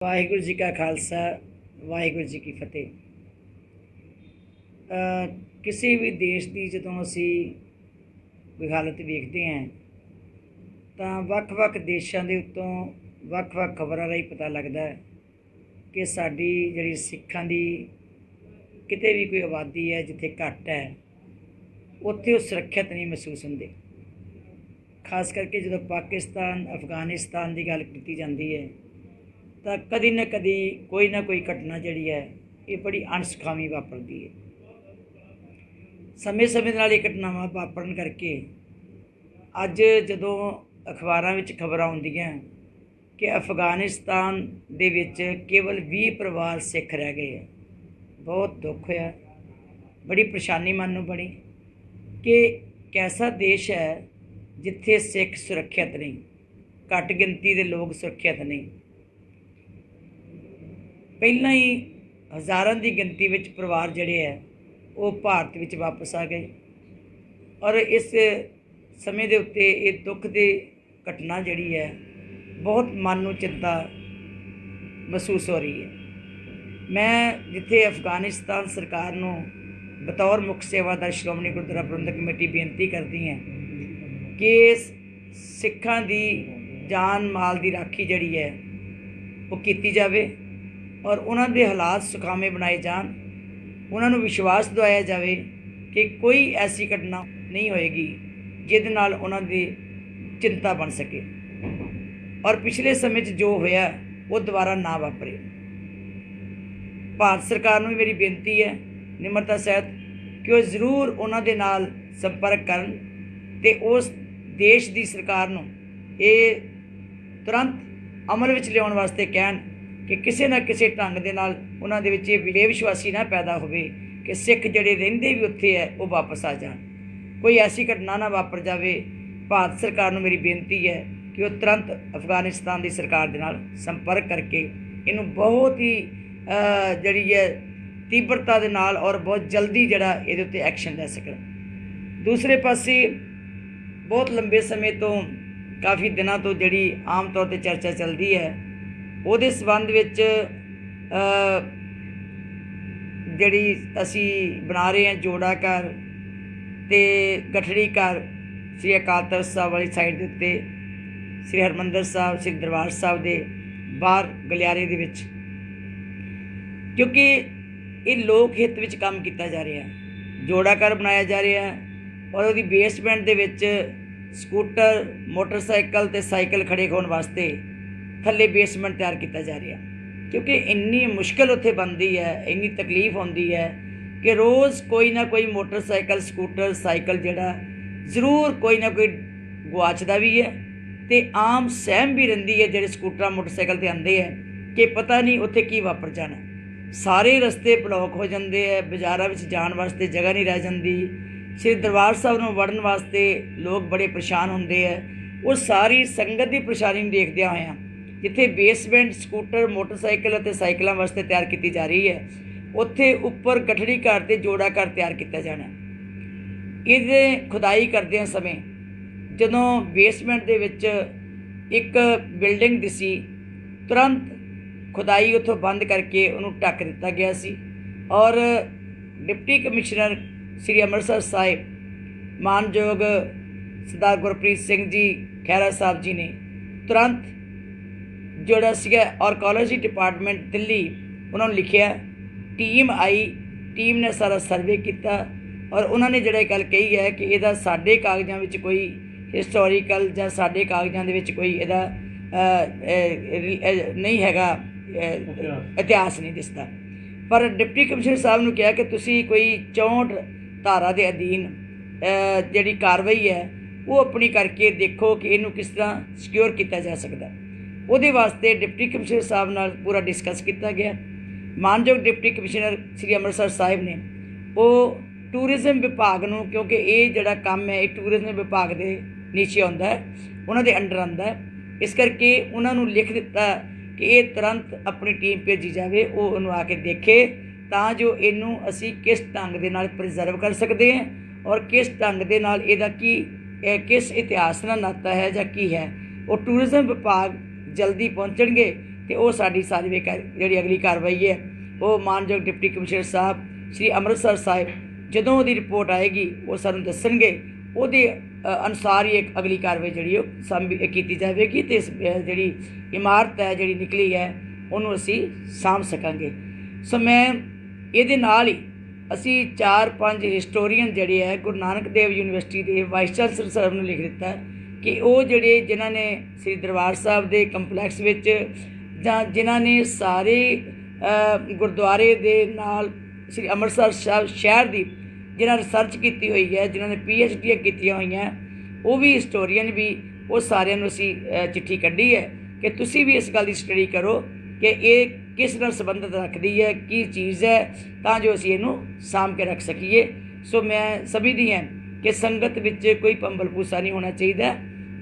ਵਾਹਿਗੁਰੂ ਜੀ ਕਾ ਖਾਲਸਾ ਵਾਹਿਗੁਰੂ ਜੀ ਕੀ ਫਤਿਹ। ਕਿਸੇ ਵੀ ਦੇਸ਼ ਦੀ ਜਦੋਂ ਅਸੀਂ ਕੋਈ ਹਾਲਤ ਵੇਖਦੇ ਹਾਂ ਤਾਂ ਵੱਖ-ਵੱਖ ਦੇਸ਼ਾਂ ਦੇ ਉੱਤੋਂ ਵੱਖ-ਵੱਖ ਖਬਰਾਂ ਰਾਹੀਂ ਪਤਾ ਲੱਗਦਾ ਹੈ ਕਿ ਸਾਡੀ ਜਿਹੜੀ ਸਿੱਖਾਂ ਦੀ ਕਿਤੇ ਵੀ ਕੋਈ ਆਬਾਦੀ ਹੈ ਜਿੱਥੇ ਘੱਟ ਹੈ ਉੱਥੇ ਉਹ ਸੁਰੱਖਿਅਤ ਨਹੀਂ ਮਹਿਸੂਸ ਹੁੰਦੇ। ਖਾਸ ਕਰਕੇ ਜਦੋਂ ਪਾਕਿਸਤਾਨ ਅਫਗਾਨਿਸਤਾਨ ਦੀ ਗੱਲ ਕੀਤੀ ਜਾਂਦੀ ਹੈ ਤਾਂ ਕਦੀ ਨਾ ਕਦੀ ਕੋਈ ਨਾ ਕੋਈ ਘਟਨਾ ਜਿਹੜੀ ਹੈ ਇਹ ਬੜੀ ਅਣਸੁਖਾਵੀ ਵਾਪਰਦੀ ਹੈ। ਸਮੇਂ-ਸਮੇਂ ਨਾਲ ਇਹ ਘਟਨਾਵਾਂ ਵਾਪਰਨ ਕਰਕੇ ਅੱਜ ਜਦੋਂ ਅਖਬਾਰਾਂ ਵਿੱਚ ਖਬਰਾਂ ਆਉਂਦੀਆਂ ਕਿ ਅਫਗਾਨਿਸਤਾਨ ਦੇ ਵਿੱਚ ਕੇਵਲ 20 ਪਰਿਵਾਰ ਸਿੱਖ ਰਹਿ ਗਏ ਹੈ, ਬਹੁਤ ਦੁੱਖ ਹੋਇਆ। ਬੜੀ ਪਰੇਸ਼ਾਨੀ ਮਨ ਨੂੰ ਬਣੀ ਕਿ ਕੈਸਾ ਦੇਸ਼ ਹੈ ਜਿੱਥੇ ਸਿੱਖ ਸੁਰੱਖਿਅਤ ਨਹੀਂ, ਘੱਟ ਗਿਣਤੀ ਦੇ ਲੋਕ ਸੁਰੱਖਿਅਤ ਨਹੀਂ। ਪਹਿਲਾਂ ਹੀ ਹਜ਼ਾਰਾਂ ਦੀ ਗਿਣਤੀ ਵਿੱਚ ਪਰਿਵਾਰ ਜਿਹੜੇ ਹੈ ਉਹ ਭਾਰਤ ਵਿੱਚ ਵਾਪਸ ਆ ਗਏ ਔਰ ਇਸ ਸਮੇਂ ਦੇ ਉੱਤੇ ਇਹ ਦੁੱਖ ਦੀ ਘਟਨਾ ਜਿਹੜੀ ਹੈ ਬਹੁਤ ਮਨ ਨੂੰ ਚਿੰਤਾ ਮਹਿਸੂਸ ਹੋ ਰਹੀ ਹੈ। ਮੈਂ ਜਿੱਥੇ ਅਫਗਾਨਿਸਤਾਨ ਸਰਕਾਰ ਨੂੰ ਬਤੌਰ ਮੁੱਖ ਸੇਵਾਦਾਰ ਸ਼੍ਰੋਮਣੀ ਗੁਰਦੁਆਰਾ ਪ੍ਰਬੰਧਕ ਕਮੇਟੀ ਬੇਨਤੀ ਕਰਦੀ ਹਾਂ ਕਿ ਸਿੱਖਾਂ ਦੀ ਜਾਨ ਮਾਲ ਦੀ ਰਾਖੀ ਜਿਹੜੀ ਹੈ ਉਹ ਕੀਤੀ ਜਾਵੇ ਔਰ ਉਹਨਾਂ ਦੇ ਹਾਲਾਤ ਸੁਖਾਵੇਂ ਬਣਾਏ ਜਾਣ। ਉਹਨਾਂ ਨੂੰ ਵਿਸ਼ਵਾਸ ਦਿਵਾਇਆ ਜਾਵੇ ਕਿ ਕੋਈ ਐਸੀ ਘਟਨਾ ਨਹੀਂ ਹੋਏਗੀ ਜਿਹਦੇ ਨਾਲ ਉਹਨਾਂ ਦੀ ਚਿੰਤਾ ਬਣ ਸਕੇ ਔਰ ਪਿਛਲੇ ਸਮੇਂ 'ਚ ਜੋ ਹੋਇਆ ਉਹ ਦੁਬਾਰਾ ਨਾ ਵਾਪਰੇ। ਭਾਰਤ ਸਰਕਾਰ ਨੂੰ ਮੇਰੀ ਬੇਨਤੀ ਹੈ ਨਿਮਰਤਾ ਸਹਿਤ ਕਿ ਉਹ ਜ਼ਰੂਰ ਉਹਨਾਂ ਦੇ ਨਾਲ ਸੰਪਰਕ ਕਰਨ ਅਤੇ ਉਸ ਦੇਸ਼ ਦੀ ਸਰਕਾਰ ਨੂੰ ਇਹ ਤੁਰੰਤ ਅਮਲ ਵਿੱਚ ਲਿਆਉਣ ਵਾਸਤੇ ਕਹਿਣ ਕਿ ਕਿਸੇ ਨਾ ਕਿਸੇ ਢੰਗ ਦੇ ਨਾਲ ਉਹਨਾਂ ਦੇ ਵਿੱਚ ਇਹ ਵਿਸ਼ਵਾਸੀ ਨਾ ਪੈਦਾ ਹੋਵੇ ਕਿ ਸਿੱਖ ਜਿਹੜੇ ਰਹਿੰਦੇ ਵੀ ਉੱਥੇ ਹੈ ਉਹ ਵਾਪਸ ਆ ਜਾਣ, ਕੋਈ ਐਸੀ ਘਟਨਾ ਨਾ ਵਾਪਰ ਜਾਵੇ। ਭਾਰਤ ਸਰਕਾਰ ਨੂੰ ਮੇਰੀ ਬੇਨਤੀ ਹੈ ਕਿ ਉਹ ਤੁਰੰਤ ਅਫਗਾਨਿਸਤਾਨ ਦੀ ਸਰਕਾਰ ਦੇ ਨਾਲ ਸੰਪਰਕ ਕਰਕੇ ਇਹਨੂੰ ਬਹੁਤ ਹੀ ਜਿਹੜੀ ਹੈ ਤੀਬਰਤਾ ਦੇ ਨਾਲ ਔਰ ਬਹੁਤ ਜਲਦੀ ਜਿਹੜਾ ਇਹਦੇ ਉੱਤੇ ਐਕਸ਼ਨ ਲੈ ਸਕਣ। ਦੂਸਰੇ ਪਾਸੇ ਬਹੁਤ ਲੰਬੇ ਸਮੇਂ ਤੋਂ ਕਾਫੀ ਦਿਨਾਂ ਤੋਂ ਜਿਹੜੀ ਆਮ ਤੌਰ 'ਤੇ ਚਰਚਾ ਚੱਲਦੀ ਹੈ ਉਹਦੇ ਸੰਬੰਧ ਵਿੱਚ ਜਿਹੜੀ ਅਸੀਂ ਬਣਾ ਰਹੇ ਹਾਂ ਜੋੜਾ ਘਰ ਅਤੇ ਗਠੜੀ ਘਰ ਸ੍ਰੀ ਅਕਾਲ ਤਖ਼ਤ ਸਾਹਿਬ ਵਾਲੀ ਸਾਈਡ ਦੇ ਉੱਤੇ ਸ੍ਰੀ ਹਰਿਮੰਦਰ ਸਾਹਿਬ ਸ੍ਰੀ ਦਰਬਾਰ ਸਾਹਿਬ ਦੇ ਬਾਹਰ ਗਲਿਆਰੇ ਦੇ ਵਿੱਚ, ਕਿਉਂਕਿ ਇਹ ਲੋਕ ਹਿੱਤ ਵਿੱਚ ਕੰਮ ਕੀਤਾ ਜਾ ਰਿਹਾ। ਜੋੜਾ ਘਰ ਬਣਾਇਆ ਜਾ ਰਿਹਾ ਔਰ ਉਹਦੀ ਬੇਸਮੈਂਟ ਦੇ ਵਿੱਚ ਸਕੂਟਰ ਮੋਟਰਸਾਈਕਲ ਅਤੇ ਸਾਈਕਲ ਖੜ੍ਹੇ ਹੋਣ ਵਾਸਤੇ ਥੱਲੇ ਬੇਸਮੈਂਟ ਤਿਆਰ ਕੀਤਾ ਜਾ ਰਿਹਾ, ਕਿਉਂਕਿ ਇੰਨੀ ਮੁਸ਼ਕਿਲ ਉੱਥੇ ਬਣਦੀ ਹੈ, ਇੰਨੀ ਤਕਲੀਫ ਹੁੰਦੀ ਹੈ ਕਿ ਰੋਜ਼ ਕੋਈ ਨਾ ਕੋਈ ਮੋਟਰਸਾਈਕਲ ਸਕੂਟਰ ਸਾਈਕਲ ਜਿਹੜਾ ਜ਼ਰੂਰ ਕੋਈ ਨਾ ਕੋਈ ਗੁਆਚਦਾ ਵੀ ਹੈ ਅਤੇ ਆਮ ਸਹਿਮ ਵੀ ਰਹਿੰਦੀ ਹੈ ਜਿਹੜੇ ਸਕੂਟਰਾਂ ਮੋਟਰਸਾਈਕਲ 'ਤੇ ਆਉਂਦੇ ਹੈ ਕਿ ਪਤਾ ਨਹੀਂ ਉੱਥੇ ਕੀ ਵਾਪਰ ਜਾਣਾ। ਸਾਰੇ ਰਸਤੇ ਬਲੌਕ ਹੋ ਜਾਂਦੇ ਹੈ, ਬਾਜ਼ਾਰਾਂ ਵਿੱਚ ਜਾਣ ਵਾਸਤੇ ਜਗ੍ਹਾ ਨਹੀਂ ਰਹਿ ਜਾਂਦੀ, ਸ੍ਰੀ ਦਰਬਾਰ ਸਾਹਿਬ ਨੂੰ ਵੜਨ ਵਾਸਤੇ ਲੋਕ ਬੜੇ ਪਰੇਸ਼ਾਨ ਹੁੰਦੇ ਹੈ। ਉਹ ਸਾਰੀ ਸੰਗਤ ਦੀ ਪਰੇਸ਼ਾਨੀ ਨੂੰ ਦੇਖਦਿਆਂ ਹੋਇਆਂ ਜਿੱਥੇ ਬੇਸਮੈਂਟ ਸਕੂਟਰ ਮੋਟਰਸਾਈਕਲ ਅਤੇ ਸਾਈਕਲਾਂ ਵਾਸਤੇ ਤਿਆਰ ਕੀਤੀ ਜਾ ਰਹੀ ਹੈ ਉੱਥੇ ਉੱਪਰ ਗਠੜੀ ਘਰ ਅਤੇ ਜੋੜਾ ਘਰ ਤਿਆਰ ਕੀਤਾ ਜਾਣਾ। ਇਹਦੇ ਖੁਦਾਈ ਕਰਦਿਆਂ ਸਮੇਂ ਜਦੋਂ ਬੇਸਮੈਂਟ ਦੇ ਵਿੱਚ ਇੱਕ ਬਿਲਡਿੰਗ ਦਿਸੀ, ਤੁਰੰਤ ਖੁਦਾਈ ਉੱਥੋਂ ਬੰਦ ਕਰਕੇ ਉਹਨੂੰ ਢੱਕ ਦਿੱਤਾ ਗਿਆ ਸੀ ਔਰ ਡਿਪਟੀ ਕਮਿਸ਼ਨਰ ਸ੍ਰੀ ਅੰਮ੍ਰਿਤਸਰ ਸਾਹਿਬ ਮਾਨਯੋਗ ਸਰਦਾਰ ਗੁਰਪ੍ਰੀਤ ਸਿੰਘ ਜੀ ਖਹਿਰਾ ਸਾਹਿਬ ਜੀ ਨੇ ਤੁਰੰਤ ਜਿਹੜਾ ਸੀਗਾ ਆਰਕੋਲੋਜੀ ਡਿਪਾਰਟਮੈਂਟ ਦਿੱਲੀ ਉਹਨਾਂ ਨੂੰ ਲਿਖਿਆ, ਟੀਮ ਆਈ, ਟੀਮ ਨੇ ਸਾਰਾ ਸਰਵੇ ਕੀਤਾ ਔਰ ਉਹਨਾਂ ਨੇ ਜਿਹੜਾ ਗੱਲ ਕਹੀ ਹੈ ਕਿ ਇਹਦਾ ਸਾਡੇ ਕਾਗਜ਼ਾਂ ਵਿੱਚ ਕੋਈ ਹਿਸਟੋਰੀਕਲ ਜਾਂ ਸਾਡੇ ਕਾਗਜ਼ਾਂ ਦੇ ਵਿੱਚ ਕੋਈ ਇਹਦਾ ਨਹੀਂ ਹੈਗਾ, ਇਤਿਹਾਸ ਨਹੀਂ ਦਿਸਦਾ। ਪਰ ਡਿਪਟੀ ਕਮਿਸ਼ਨਰ ਸਾਹਿਬ ਨੂੰ ਕਿਹਾ ਕਿ ਤੁਸੀਂ ਕੋਈ 64 ਧਾਰਾ ਦੇ ਅਧੀਨ ਜਿਹੜੀ ਕਾਰਵਾਈ ਹੈ ਉਹ ਆਪਣੀ ਕਰਕੇ ਦੇਖੋ ਕਿ ਇਹਨੂੰ ਕਿਸ ਤਰ੍ਹਾਂ ਸਿਕਿਉਰ ਕੀਤਾ ਜਾ ਸਕਦਾ। ਉਹਦੇ ਵਾਸਤੇ ਡਿਪਟੀ ਕਮਿਸ਼ਨਰ ਸਾਹਿਬ ਨਾਲ ਪੂਰਾ ਡਿਸਕਸ ਕੀਤਾ ਗਿਆ। ਮਾਨਯੋਗ ਡਿਪਟੀ ਕਮਿਸ਼ਨਰ ਸ੍ਰੀ ਅੰਮ੍ਰਿਤਸਰ ਸਾਹਿਬ ਨੇ ਉਹ ਟੂਰਿਜ਼ਮ ਵਿਭਾਗ ਨੂੰ, ਕਿਉਂਕਿ ਇਹ ਜਿਹੜਾ ਕੰਮ ਹੈ ਇਹ ਟੂਰਿਜ਼ਮ ਵਿਭਾਗ ਦੇ ਨੀਚੇ ਆਉਂਦਾ ਹੈ, ਉਹਨਾਂ ਦੇ ਅੰਡਰ ਆਉਂਦਾ ਹੈ, ਇਸ ਕਰਕੇ ਉਹਨਾਂ ਨੂੰ ਲਿਖ ਦਿੱਤਾ ਕਿ ਇਹ ਤੁਰੰਤ ਆਪਣੀ ਟੀਮ ਭੇਜੀ ਜਾਵੇ, ਉਹ ਉਹਨੂੰ ਆ ਕੇ ਦੇਖੇ ਤਾਂ ਜੋ ਇਹਨੂੰ ਅਸੀਂ ਕਿਸ ਢੰਗ ਦੇ ਨਾਲ ਪ੍ਰੀਜ਼ਰਵ ਕਰ ਸਕਦੇ ਹਾਂ ਔਰ ਕਿਸ ਢੰਗ ਦੇ ਨਾਲ ਇਹਦਾ ਕਿਸ ਇਤਿਹਾਸ ਨਾਲ ਨਾਤਾ ਹੈ ਜਾਂ ਕੀ ਹੈ। ਉਹ ਟੂਰਿਜ਼ਮ ਵਿਭਾਗ ਜਲਦੀ ਪਹੁੰਚਣਗੇ तो वो साड़ी सारी जी अगली कार्रवाई है वो मानयोग डिप्टी कमिश्नर साहब श्री अमृतसर साहिब जदों वो रिपोर्ट आएगी वो सानूं दस्सणगे ਉਹਦੇ अनुसार ही एक अगली कार्रवाई जी की जाएगी तो इस जी इमारत है जी निकली है उन्होंने असी साम सकांगे। सो मैं ये नाल ही असी 4-5 हिस्टोरीयन जड़े है गुरु नानक देव यूनिवर्सिटी के वाइस चांसलर साहब ने लिख दिता कि वो जड़े जिन्हों ने श्री दरबार साहब के कंपलैक्स जिन्हों ने सारे गुरुद्वारे दे नाल श्री अमृतसर साहब शहर की जिन्हें रिसर्च की हुई है जिन्होंने PhD की हुई हैं वो भी हिस्टोरीयन भी वो सारे असी चिट्ठी कढ़ी है कि तुसी भी इस गल की स्टडी करो कि ये किस नाल संबंधित रखती है की चीज़ है तां जो असी इनू साम के रख सकीए। सो मैं समझदी हैं कि संगत विच कोई पंबल पूसा नहीं होना चाहिए।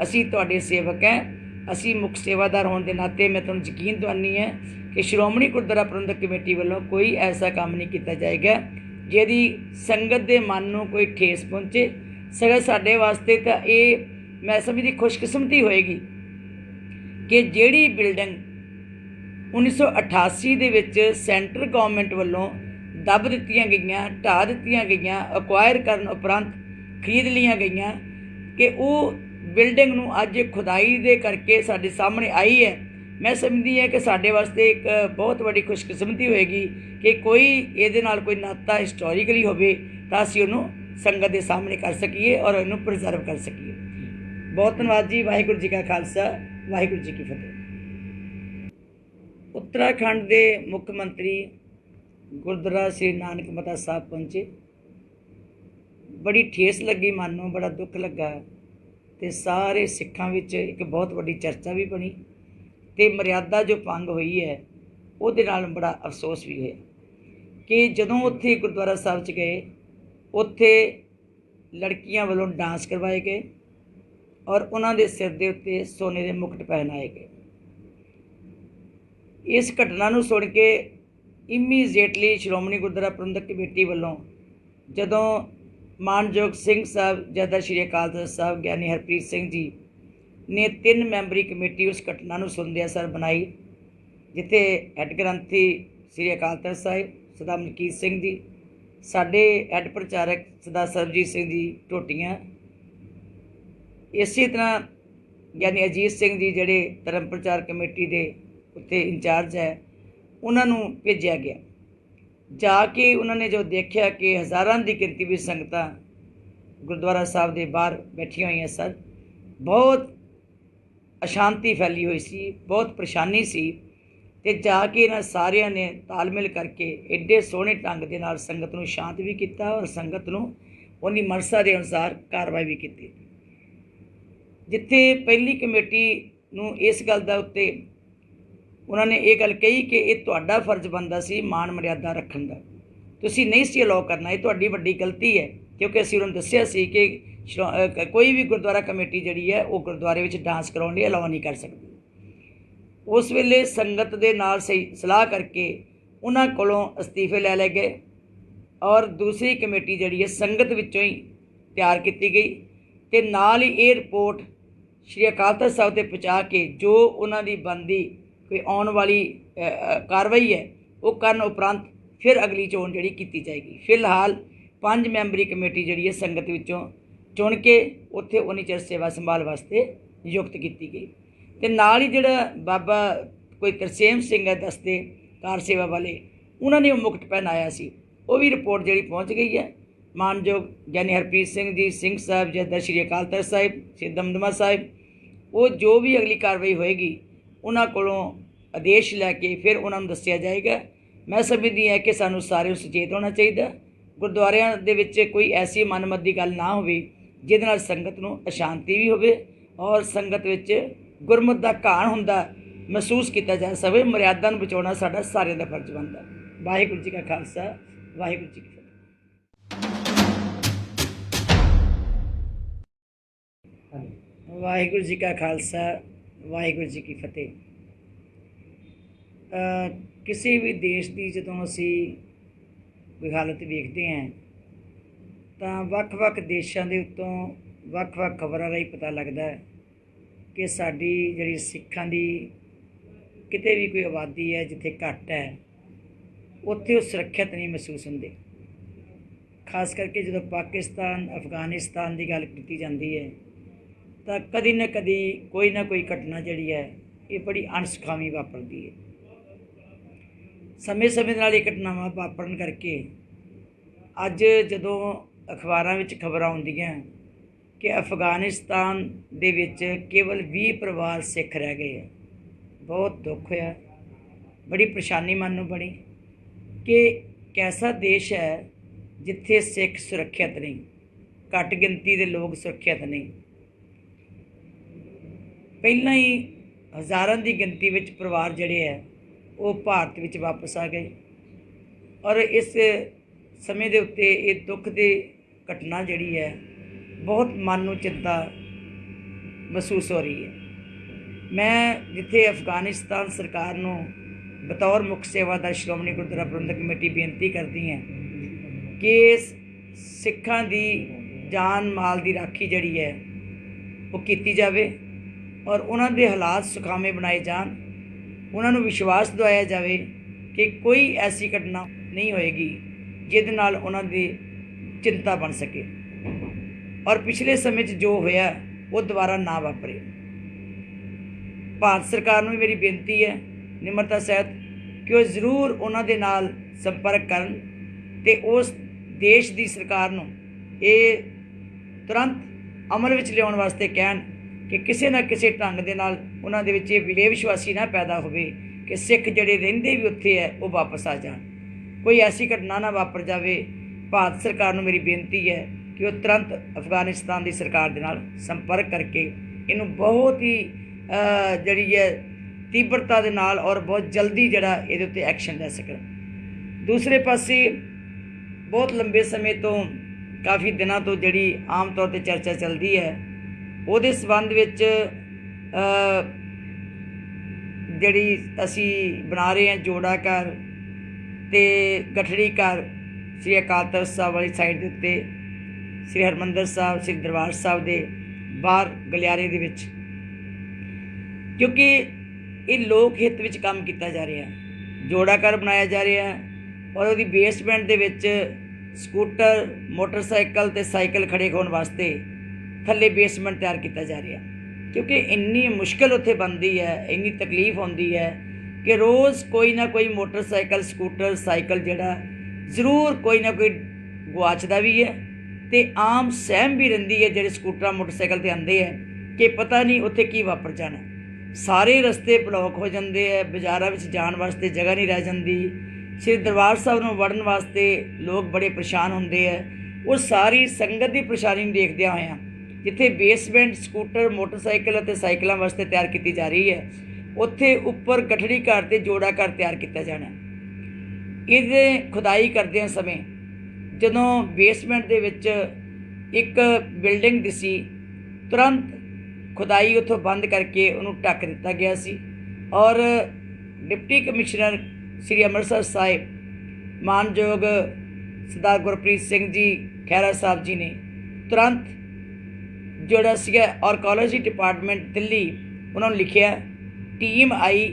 असी तुहाडे सेवक हैं, असी मुख सेवादार होने के नाते मैं तुहानूं यकीन दवानी है कि श्रोमणी गुरुद्वारा प्रबंधक कमेटी वालों कोई ऐसा काम नहीं किया जाएगा जिहदी संगत के मन में कोई ठेस पहुँचे। सगों साडे वास्ते तो ये मैं समझदी खुशकिस्मती होएगी कि जिहड़ी बिल्डिंग 1988 दे विच सेंटर गवर्नमेंट वालों दब दित्तियां गईयां, ढा दित्तियां गईयां, अक्वायर करन उपरंत खरीद लियां गईयां कि वो बिल्डिंग नूं अज खुदाई दे करके साडे सामने आई है। मैं समझदी है कि साडे वास्ते एक बहुत बड़ी खुशकिस्मती होएगी कि कोई ये नाल कोई नाता हिस्टोरिकली होवे तां असीं उहनूं संगत के सामने कर सकीए और इनू प्रिजर्व कर सकीए। बहुत धन्यवाद जी। वाहिगुरू जी का खालसा, वाहिगुरू जी की फतेह। उत्तराखंड के मुख्यमंत्री गुरुद्वारा श्री नानक मता साहब पहुँचे, बड़ी ठेस लगी, मन नूं बड़ा दुख लगा तो सारे सिखां विच एक बहुत बड़ी चर्चा भी बनी तो मर्यादा जो भंग हुई है उहदे नाल बड़ा अफसोस भी होया कि जदों उत्थे गुरुद्वारा साहब च गए उत्थे लड़कियां वालों डांस करवाए गए और उन्हां दे सिर दे उत्ते सोने के मुकुट पहनाए गए। इस घटना नूं सुण के इमीजिएटली श्रोमणी गुरुद्वारा प्रबंधक कमेटी वालों जदों मानयोग सिंह साहब जदा श्री अकाल तख्त साहब ज्ञानी हरप्रीत सिंह जी ने 3 मैंबरी कमेटी उस घटना नूं सुनदे सर बनाई जिथे हैड ग्रंथी श्री अकाल तख्त साहिब सरदार मलकीत सिंह जी, साडे हैड प्रचारक सरदार सरबजीत सिंह जी टोटियां, इसी तरह यानी अजीत सिंह जी जिहड़े धर्म प्रचार कमेटी के उत्ते इंचार्ज है उन्होंने भेजा गया। जाके उन्होंने जो देखा कि हज़ारां की गिनती में संगतां गुरुद्वारा साहब के बाहर बैठियां हुई सर, बहुत अशांति फैली हुई सी, बहुत परेशानी सी ते जाके इन्हां सारियां ने तालमेल करके एडे सोहने ढंग दे नाल संगत नूं शांत भी किया और संगत नूं उन्दी मनसा के अनुसार कार्रवाई भी की। जिथे पहली कमेटी नूं इस गल दा उत्ते उन्होंने ये गल कही कि यह तुहाडा फर्ज बनता सी मान मर्यादा रखण दा, तुसीं नहीं सी अलाउ करना, ये तुहाडी वड्डी गलती है क्योंकि असीं उन्होंने दस्सिया सी कि कोई भी गुरुद्वारा कमेटी जिहड़ी है वो गुरुद्वारे विच डांस कराउण लई अलाउ नहीं कर सकती। उस वेले संगत दे नाल सही सलाह करके उन्हां कोलों अस्तीफे लै गए और दूसरी कमेटी जिहड़ी है संगत विचों ही तैयार की गई ते नाल ही ये रिपोर्ट श्री अकाल तख्त साहब ते पहुँचा के जो उन्हां दी बनदी कोई आने वाली कार्रवाई है वो करन उपरंत फिर अगली चोण जिहड़ी की जाएगी। फिलहाल 5 मैंबरी कमेटी जिहड़ी है संगत विचों चुन के उत्थे उन्नी चिर सेवा संभाल वास्ते नियुक्त की गई ते नाल ही जिहड़ा बाबा कोई तरसेम सिंह है दसते कार सेवा वाले उन्होंने वो मुकुट पहनाया सी, वो भी रिपोर्ट जिहड़ी पहुँच गई है। मानयोग ज्ञानी हरप्रीत सिंह जी सिंह साहब जदा श्री अकाल तख्त साहिब श्री दमदमा साहिब वो जो भी अगली कार्रवाई होएगी उन्हां कोलों आदेश लैके फिर उन्होंने दस्सिया जाएगा। मैं समझदी है कि सानू सारे सुचेत होना चाहिए, गुरुद्वारियां दे विच कोई ऐसी मनमत की गल ना होवे जिहदे नाल संगत नूं अशांति भी होवे और संगत विच गुरमत दा घाण हुंदा महसूस किया जा सके। मर्यादा नूं बचाउणा साडा सारिआं दा फर्ज बनदा। वाहिगुरू जी का खालसा, वाहिगुरू जी की फतेह। वाहिगुरू जी का खालसा, वाहिगुरू जी की फतेह। किसी भी देश की जदों असी कोई हालत देखते हैं तो वक्-वक् देशों के उत्तों वक्-वक् खबरों राही पता लगता है कि साडी जिहड़ी सिखां दी किते भी कोई आबादी है जिथे घट है उत्थे वो सुरक्षित नहीं महसूस होंदे। खास करके जो पाकिस्तान अफगानिस्तान की गल की जाती है तो कदी ना कदी कोई ना कोई घटना जिहड़ी है ये बड़ी अणसुखावी वापरती है। समय समय नाल ये घटनावां वापरन करके अज जदों अखबारां विच खबरां आउंदियां कि अफगानिस्तान दे विच केवल 20 परिवार सिख रह गए है, बहुत दुख होया, बड़ी परेशानी मन नूं बनी कि कैसा देश है जिथे सिख सुरक्षित नहीं, घट गिनती के लोग सुरक्षित नहीं। पहलां ही हज़ारां की गिनती विच परिवार जिहड़े है वो भारत विच वापस आ गए और इस समय के उत्ते ये दुख की घटना जिहड़ी है बहुत मन नूं चिंता महसूस हो रही है। मैं जिथे अफगानिस्तान सरकार नूं बतौर मुख सेवादार श्रोमणी गुरुद्वारा प्रबंधक कमेटी बेनती करती हैं कि सिखां दी जान माल की राखी जिहड़ी है वो कीती जावे और उन्हां दे हालात सुखावे बनाए जान, उन्हां नूं विश्वास दिवाया जावे कि कोई ऐसी घटना नहीं होएगी जिहदे नाल उन्हां दी चिंता बन सके और पिछले समय जो होया वो दोबारा ना वापरे। भारत सरकार नूं मेरी बेनती है निमरता सहित कि वो जरूर उन्हां दे नाल संपर्क करन ते उस देश की सरकार नूं ये तुरंत अमल विच लियाउण वास्ते कहण कि किसी ना किसी ढंग दे नाल उन्हां दे विच बेविश्वासी ना पैदा होवे कि सिख जिहड़े रहिंदे भी उत्थे है वो वापस आ जाण, कोई ऐसी घटना ना वापर जावे। भारत सरकार नूं मेरी बेनती है कि वो तुरंत अफगानिस्तान की सरकार दे नाल संपर्क करके इनू बहुत ही जिहड़ी है तीव्रता दे नाल और बहुत जल्दी जिहड़ा इहदे उत्ते एक्शन लै सकण। दूसरे पासे बहुत लंबे समय तो काफ़ी दिनों तो जिहड़ी आम तौर पर चर्चा चलती है उहदे संबंध विच जिहड़ी असी बना रहे हैं जोड़ा घर ते गठड़ी घर श्री अकाल तख्त साहब वाली साइड के उत्ते श्री हरमंदर साहब श्री दरबार साहब के बाहर गलियारे दे विच, क्योंकि ये लोक हित विच काम किया जा रहा है। जोड़ा घर बनाया जा रहा है और उसकी बेसमेंट दे विच स्कूटर मोटरसाइकिल ते साइकिल खड़े होने वास्ते थल्ले बेसमेंट तैयार किया जा रहा, क्योंकि इन्नी मुश्किल उत्थे बनती है, इन्नी तकलीफ होती है कि रोज़ कोई ना कोई मोटरसाइकिल स्कूटर साइकिल जिहड़ा जरूर कोई ना कोई गुआचदा भी है ते आम सहम भी रहिंदी है जिहड़े स्कूटर मोटरसाइकिल ते आंदे है कि पता नहीं उत्थे की वापर जाना। सारे रस्ते ब्लॉक हो जाते हैं, बाज़ारां विच जाण वास्ते जगह नहीं रह जाती, श्री दरबार साहब नूं वड़न वास्ते लोग बड़े परेशान होंदे है। वो सारी संगत की परेशानी नूं देखदिआं होइआं जिथे बेसमेंट स्कूटर मोटरसाइकिल और साइकिलों वास्ते तैयार की जा रही है उत्थे उपर गठड़ी घर ते जोड़ा घर तैयार किया जाना। इहदे खुदाई करदे समय जदों बेसमेंट दे विच एक बिल्डिंग दिसी तुरंत खुदाई उत्थों बंद करके उन्होंने ढक दिता गया सी और डिप्टी कमिश्नर श्री अमृतसर साहिब मानयोग सरदार गुरप्रीत सिंह जी खैरा साहब जी ने तुरंत जोड़ा सीगा आर्कोलॉजी डिपार्टमेंट दिल्ली उन्होंने लिखिया, टीम आई,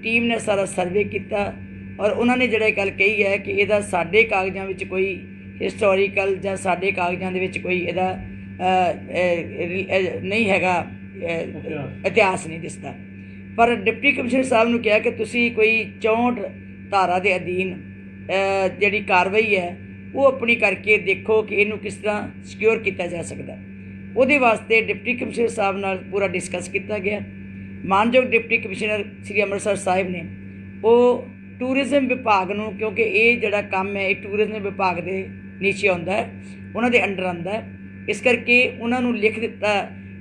टीम ने सारा सर्वे किया और उन्होंने जिहड़ी गल कही है कि इहदा साडे कागज़ां विच कोई हिस्टोरिकल जां साडे कागज़ां दे विच कोई इहदा नहीं हैगा, इतिहास नहीं दिसदा। पर डिप्टी कमिश्नर साहब ने कहा कि तुसी कोई 64 धारा के अधीन जिहड़ी कार्रवाई है वो अपनी करके देखो कि इनू किस तरह सिक्योर किया जा सकता। उहदे वास्ते डिप्टी कमिश्नर साहब नाल पूरा डिस्कस किया गया। मानयोग डिप्टी कमिश्नर श्री अमृतसर साहिब ने वो टूरिज़म विभाग नूं, क्योंकि ये जिहड़ा काम है ये टूरिज़म विभाग के नीचे आउंदा है, उन्हां दे अंडर आउंदा है, इस करके उन्होंने लिख दिता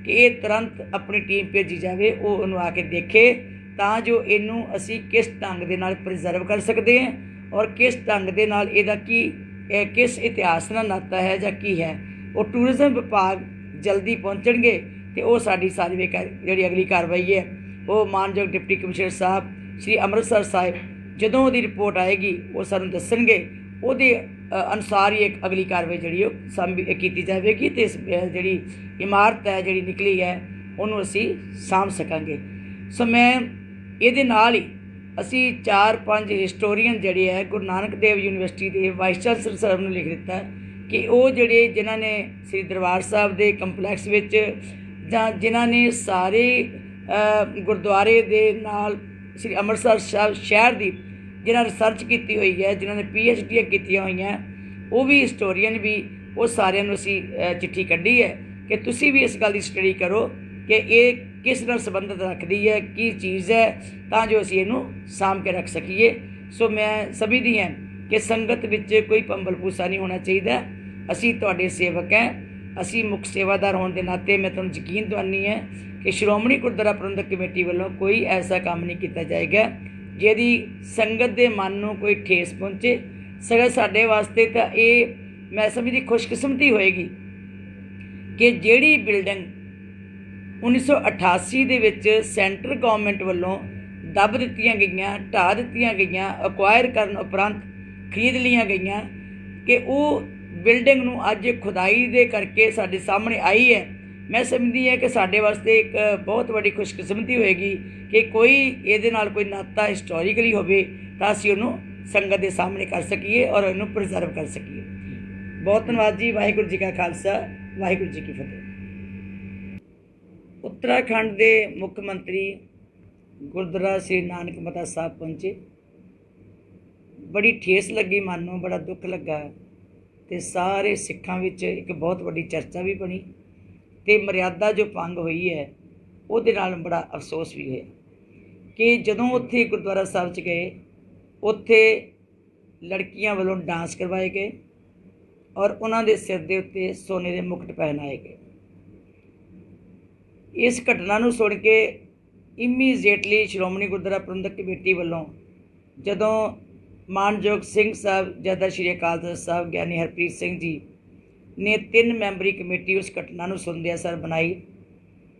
कि ये तुरंत अपनी टीम भेजी जाए, वो उन्होंने आके देखे तां जो इनू असी किस ढंग दे नाल प्रिजर्व कर सकते हैं और किस ढंग दे नाल इहदा की किस इतिहास नाल नाता है जां की है। वो टूरिज़म विभाग जल्दी पहुँचणगे तो वो साडी सारी जिहड़ी अगली कार्रवाई है वो मानयोग डिप्टी कमिश्नर साहब श्री अमृतसर साहिब जदों उहदी रिपोर्ट आएगी वो सानूं दस्सणगे, उहदे अनुसार ही एक अगली कार्रवाई जिहड़ी की जाएगी तो इस जिहड़ी इमारत है जिहड़ी निकली है उन्होंने असी साम सकांगे। सो मैं इहदे नाल ही ਅਸੀਂ 4-5 ਹਿਸਟੋਰੀਅਨ ਜਿਹੜੇ ਹੈ ਗੁਰੂ ਨਾਨਕ ਦੇਵ ਯੂਨੀਵਰਸਿਟੀ ਦੇ ਵਾਈਸ ਚਾਂਸਲਰ ਸਾਹਿਬ ਨੂੰ ਲਿਖ ਦਿੱਤਾ ਕਿ ਉਹ ਜਿਹੜੇ ਜਿਨ੍ਹਾਂ ਨੇ ਸ੍ਰੀ ਦਰਬਾਰ ਸਾਹਿਬ ਦੇ ਕੰਪਲੈਕਸ ਵਿੱਚ ਜਾਂ ਜਿਨ੍ਹਾਂ ਨੇ ਸਾਰੇ ਗੁਰਦੁਆਰੇ ਦੇ ਨਾਲ ਸ੍ਰੀ ਅੰਮ੍ਰਿਤਸਰ ਸਾਹਿਬ ਸ਼ਹਿਰ ਦੀ ਜਿਨ੍ਹਾਂ ਰਿਸਰਚ ਕੀਤੀ ਹੋਈ ਹੈ, ਜਿਨ੍ਹਾਂ ਨੇ PhD ਕੀਤੀਆਂ ਹੋਈਆਂ, ਉਹ ਵੀ ਹਿਸਟੋਰੀਅਨ ਵੀ, ਉਹ ਸਾਰਿਆਂ ਨੂੰ ਅਸੀਂ ਚਿੱਠੀ ਕੱਢੀ ਹੈ ਕਿ ਤੁਸੀਂ ਵੀ ਇਸ ਗੱਲ ਦੀ ਸਟੱਡੀ ਕਰੋ ਕਿ ਇਹ ਕਿਸ ਨਾਲ ਸੰਬੰਧਿਤ ਰੱਖਦੀ ਹੈ, ਕੀ ਚੀਜ਼ ਹੈ, ਤਾਂ ਜੋ ਅਸੀਂ ਇਹਨੂੰ ਸਾਂਭ ਕੇ ਰੱਖ ਸਕੀਏ। ਸੋ ਮੈਂ ਸਮਝਦੀ ਹਾਂ ਕਿ ਸੰਗਤ ਵਿੱਚ ਕੋਈ ਭੰਬਲ ਭੂਸਾ ਨਹੀਂ ਹੋਣਾ ਚਾਹੀਦਾ। ਅਸੀਂ ਤੁਹਾਡੇ ਸੇਵਕ ਹੈ, ਅਸੀਂ ਮੁੱਖ ਸੇਵਾਦਾਰ ਹੋਣ ਦੇ ਨਾਤੇ ਮੈਂ ਤੁਹਾਨੂੰ ਯਕੀਨ ਦਿਵਾਉਂਦੀ ਹਾਂ ਕਿ ਸ਼੍ਰੋਮਣੀ ਗੁਰਦੁਆਰਾ ਪ੍ਰਬੰਧਕ ਕਮੇਟੀ ਵੱਲੋਂ ਕੋਈ ਐਸਾ ਕੰਮ ਨਹੀਂ ਕੀਤਾ ਜਾਏਗਾ ਜਿਹਦੀ ਸੰਗਤ ਦੇ ਮਨ ਨੂੰ ਕੋਈ ਠੇਸ ਪਹੁੰਚੇ। ਸਗੋਂ ਸਾਡੇ ਵਾਸਤੇ ਤਾਂ ਇਹ ਮੈਂ ਸਮਝਦੀ ਖੁਸ਼ਕਿਸਮਤੀ ਹੋਏਗੀ ਕਿ ਜਿਹੜੀ ਬਿਲਡਿੰਗ 1988 ਦੇ ਵਿੱਚ ਸੈਂਟਰ ਗੌਰਮੈਂਟ ਵੱਲੋਂ ਦੱਬ ਦਿੱਤੀਆਂ ਗਈਆਂ, ਢਾਹ ਦਿੱਤੀਆਂ ਗਈਆਂ, ਅਕਵਾਇਰ ਕਰਨ ਉਪਰੰਤ ਖਰੀਦ ਲਈਆਂ ਗਈਆਂ, ਕਿ ਉਹ ਬਿਲਡਿੰਗ ਨੂੰ ਅੱਜ ਖੁਦਾਈ ਦੇ ਕਰਕੇ ਸਾਡੇ ਸਾਹਮਣੇ ਆਈ ਹੈ। ਮੈਂ ਸਮਝਦੀ ਹਾਂ ਕਿ ਸਾਡੇ ਵਾਸਤੇ ਇੱਕ ਬਹੁਤ ਵੱਡੀ ਖੁਸ਼ਕਿਸਮਤੀ ਹੋਏਗੀ ਕਿ ਕੋਈ ਇਹਦੇ ਨਾਲ ਕੋਈ ਨਾਤਾ ਹਿਸਟੋਰੀਕਲੀ ਹੋਵੇ ਤਾਂ ਅਸੀਂ ਉਹਨੂੰ ਸੰਗਤ ਦੇ ਸਾਹਮਣੇ ਕਰ ਸਕੀਏ ਔਰ ਇਹਨੂੰ ਪ੍ਰੀਜ਼ਰਵ ਕਰ ਸਕੀਏ। ਬਹੁਤ ਧੰਨਵਾਦ ਜੀ। ਵਾਹਿਗੁਰੂ ਜੀ ਕਾ ਖਾਲਸਾ, ਵਾਹਿਗੁਰੂ ਜੀ ਕੀ ਫਤਿਹ। ਉੱਤਰਾਖੰਡ ਦੇ ਮੁੱਖ ਮੰਤਰੀ ਗੁਰਦੁਆਰਾ ਸ੍ਰੀ ਨਾਨਕ ਮਤਾ ਸਾਹਿਬ ਪਹੁੰਚੇ। ਬੜੀ ਠੇਸ ਲੱਗੀ, ਮਨ ਨੂੰ ਬੜਾ ਦੁੱਖ ਲੱਗਾ ਅਤੇ ਸਾਰੇ ਸਿੱਖਾਂ ਵਿੱਚ ਇੱਕ ਬਹੁਤ ਵੱਡੀ ਚਰਚਾ ਵੀ ਬਣੀ ਅਤੇ ਮਰਿਆਦਾ ਜੋ ਭੰਗ ਹੋਈ ਹੈ ਉਹਦੇ ਨਾਲ ਬੜਾ ਅਫਸੋਸ ਵੀ ਹੋਇਆ ਕਿ ਜਦੋਂ ਉੱਥੇ ਗੁਰਦੁਆਰਾ ਸਾਹਿਬ 'ਚ ਗਏ, ਉੱਥੇ ਲੜਕੀਆਂ ਵੱਲੋਂ ਡਾਂਸ ਕਰਵਾਏ ਗਏ ਔਰ ਉਹਨਾਂ ਦੇ ਸਿਰ ਦੇ ਉੱਤੇ ਸੋਨੇ ਦੇ ਮੁਕਟ ਪਹਿਨਾਏ ਗਏ। ਇਸ ਘਟਨਾ ਨੂੰ ਸੁਣ ਕੇ ਇਮੀਡੀਏਟਲੀ ਸ਼੍ਰੋਮਣੀ ਗੁਰਦੁਆਰਾ ਪ੍ਰਬੰਧਕ ਕਮੇਟੀ ਵੱਲੋਂ ਜਦੋਂ ਮਾਨਯੋਗ ਸਿੰਘ ਸਾਹਿਬ ਜਥੇਦਾਰ ਸ਼੍ਰੀ ਅਕਾਲ ਤਖ਼ਤ ਸਾਹਿਬ ਗਿਆਨੀ ਹਰਪ੍ਰੀਤ ਸਿੰਘ ਜੀ ਨੇ 3 ਮੈਂਬਰੀ ਕਮੇਟੀ ਉਸ ਘਟਨਾ ਨੂੰ ਸੁਣਦਿਆਂ ਸਰ ਬਣਾਈ,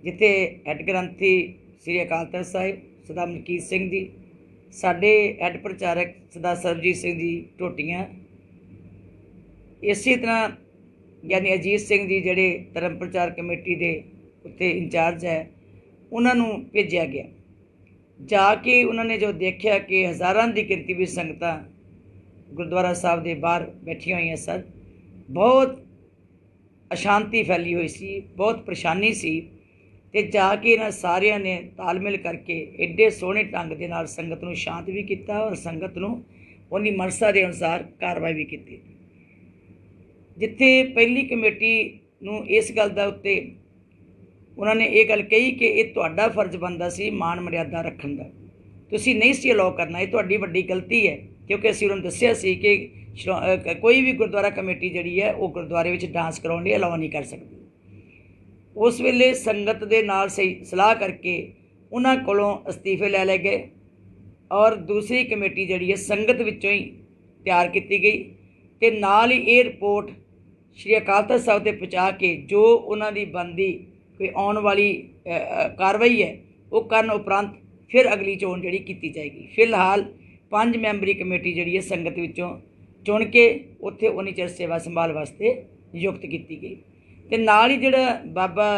ਜਿੱਥੇ ਹੈੱਡ ਗ੍ਰੰਥੀ ਸ਼੍ਰੀ ਅਕਾਲ ਤਖ਼ਤ ਸਾਹਿਬ ਸਰਦਾਰ ਮਲਕੀਤ ਸਿੰਘ ਜੀ, ਸਾਡੇ ਹੈੱਡ ਪ੍ਰਚਾਰਕ ਸਰਦਾਰ ਸਰਬਜੀਤ ਸਿੰਘ ਜੀ ਟੋਟੀਆਂ, ਇਸੇ ਤਰ੍ਹਾਂ ਗਿਆਨੀ ਅਜੀਤ ਸਿੰਘ ਜੀ ਜਿਹੜੇ ਧਰਮ ਪ੍ਰਚਾਰ ਕਮੇਟੀ ਦੇ ਉੱਤੇ ਇੰਚਾਰਜ ਹੈ, ਉਹਨਾਂ ਨੂੰ ਭੇਜਿਆ ਗਿਆ। ਜਾ ਕੇ ਉਹਨਾਂ ਨੇ ਜੋ ਦੇਖਿਆ ਕਿ ਹਜ਼ਾਰਾਂ ਦੀ ਗਿਣਤੀ ਵਿੱਚ ਸੰਗਤਾਂ ਗੁਰਦੁਆਰਾ ਸਾਹਿਬ ਦੇ ਬਾਹਰ ਬੈਠੀਆਂ ਹੋਈਆਂ ਸਨ, ਬਹੁਤ ਅਸ਼ਾਂਤੀ ਫੈਲੀ ਹੋਈ ਸੀ, ਬਹੁਤ ਪਰੇਸ਼ਾਨੀ ਸੀ, ਅਤੇ ਜਾ ਕੇ ਇਹਨਾਂ ਸਾਰਿਆਂ ਨੇ ਤਾਲਮੇਲ ਕਰਕੇ ਐਡੇ ਸੋਹਣੇ ਢੰਗ ਦੇ ਨਾਲ ਸੰਗਤ ਨੂੰ ਸ਼ਾਂਤ ਵੀ ਕੀਤਾ ਔਰ ਸੰਗਤ ਨੂੰ ਉਹਦੀ ਮਨਸਾ ਦੇ ਅਨੁਸਾਰ ਕਾਰਵਾਈ ਵੀ ਕੀਤੀ। ਜਿੱਥੇ ਪਹਿਲੀ ਕਮੇਟੀ ਨੂੰ ਇਸ ਗੱਲ ਦਾ ਉੱਤੇ ਉਹਨਾਂ ਨੇ ਇਹ ਗੱਲ ਕਹੀ ਕਿ ਇਹ ਤੁਹਾਡਾ ਫਰਜ਼ ਬਣਦਾ ਸੀ ਮਾਣ ਮਰਿਆਦਾ ਰੱਖਣ ਦਾ, ਤੁਸੀਂ ਨਹੀਂ ਸੀ ਅਲਾਓ ਕਰਨਾ, ਇਹ ਤੁਹਾਡੀ ਵੱਡੀ ਗਲਤੀ ਹੈ, ਕਿਉਂਕਿ ਅਸੀਂ ਉਹਨਾਂ ਨੂੰ ਦੱਸਿਆ ਸੀ ਕਿ ਕੋਈ ਵੀ ਗੁਰਦੁਆਰਾ ਕਮੇਟੀ ਜਿਹੜੀ ਹੈ ਉਹ ਗੁਰਦੁਆਰੇ ਵਿੱਚ ਡਾਂਸ ਕਰਾਉਣ ਲਈ ਅਲਾਓ ਨਹੀਂ ਕਰ ਸਕਦੀ। ਉਸ ਵੇਲੇ ਸੰਗਤ ਦੇ ਨਾਲ ਸਹੀ ਸਲਾਹ ਕਰਕੇ ਉਹਨਾਂ ਕੋਲੋਂ ਅਸਤੀਫੇ ਲੈ ਲਏ ਗਏ ਔਰ ਦੂਸਰੀ ਕਮੇਟੀ ਜਿਹੜੀ ਹੈ ਸੰਗਤ ਵਿੱਚੋਂ ਹੀ ਤਿਆਰ ਕੀਤੀ ਗਈ ਅਤੇ ਨਾਲ ਹੀ ਇਹ ਰਿਪੋਰਟ ਸ਼੍ਰੀ ਅਕਾਲ ਤਖ਼ਤ ਸਾਹਿਬ 'ਤੇ ਪਹੁੰਚਾ ਕੇ ਜੋ ਉਹਨਾਂ ਦੀ ਬਣਦੀ ਕੋਈ ਆਉਣ ਵਾਲੀ ਕਾਰਵਾਈ ਹੈ ਉਹ ਕਰਨ ਉਪਰੰਤ ਫਿਰ ਅਗਲੀ ਚੋਣ ਜਿਹੜੀ ਕੀਤੀ ਜਾਏਗੀ। ਫਿਲਹਾਲ 5 ਮੈਂਬਰੀ ਕਮੇਟੀ ਜਿਹੜੀ ਹੈ ਸੰਗਤ ਵਿੱਚੋਂ ਚੁਣ ਕੇ ਉੱਥੇ ਉਨੀ ਚਿਰ ਸੇਵਾ ਸੰਭਾਲ ਵਾਸਤੇ ਨਿਯੁਕਤ ਕੀਤੀ ਗਈ। ਅਤੇ ਨਾਲ ਹੀ ਜਿਹੜਾ ਬਾਬਾ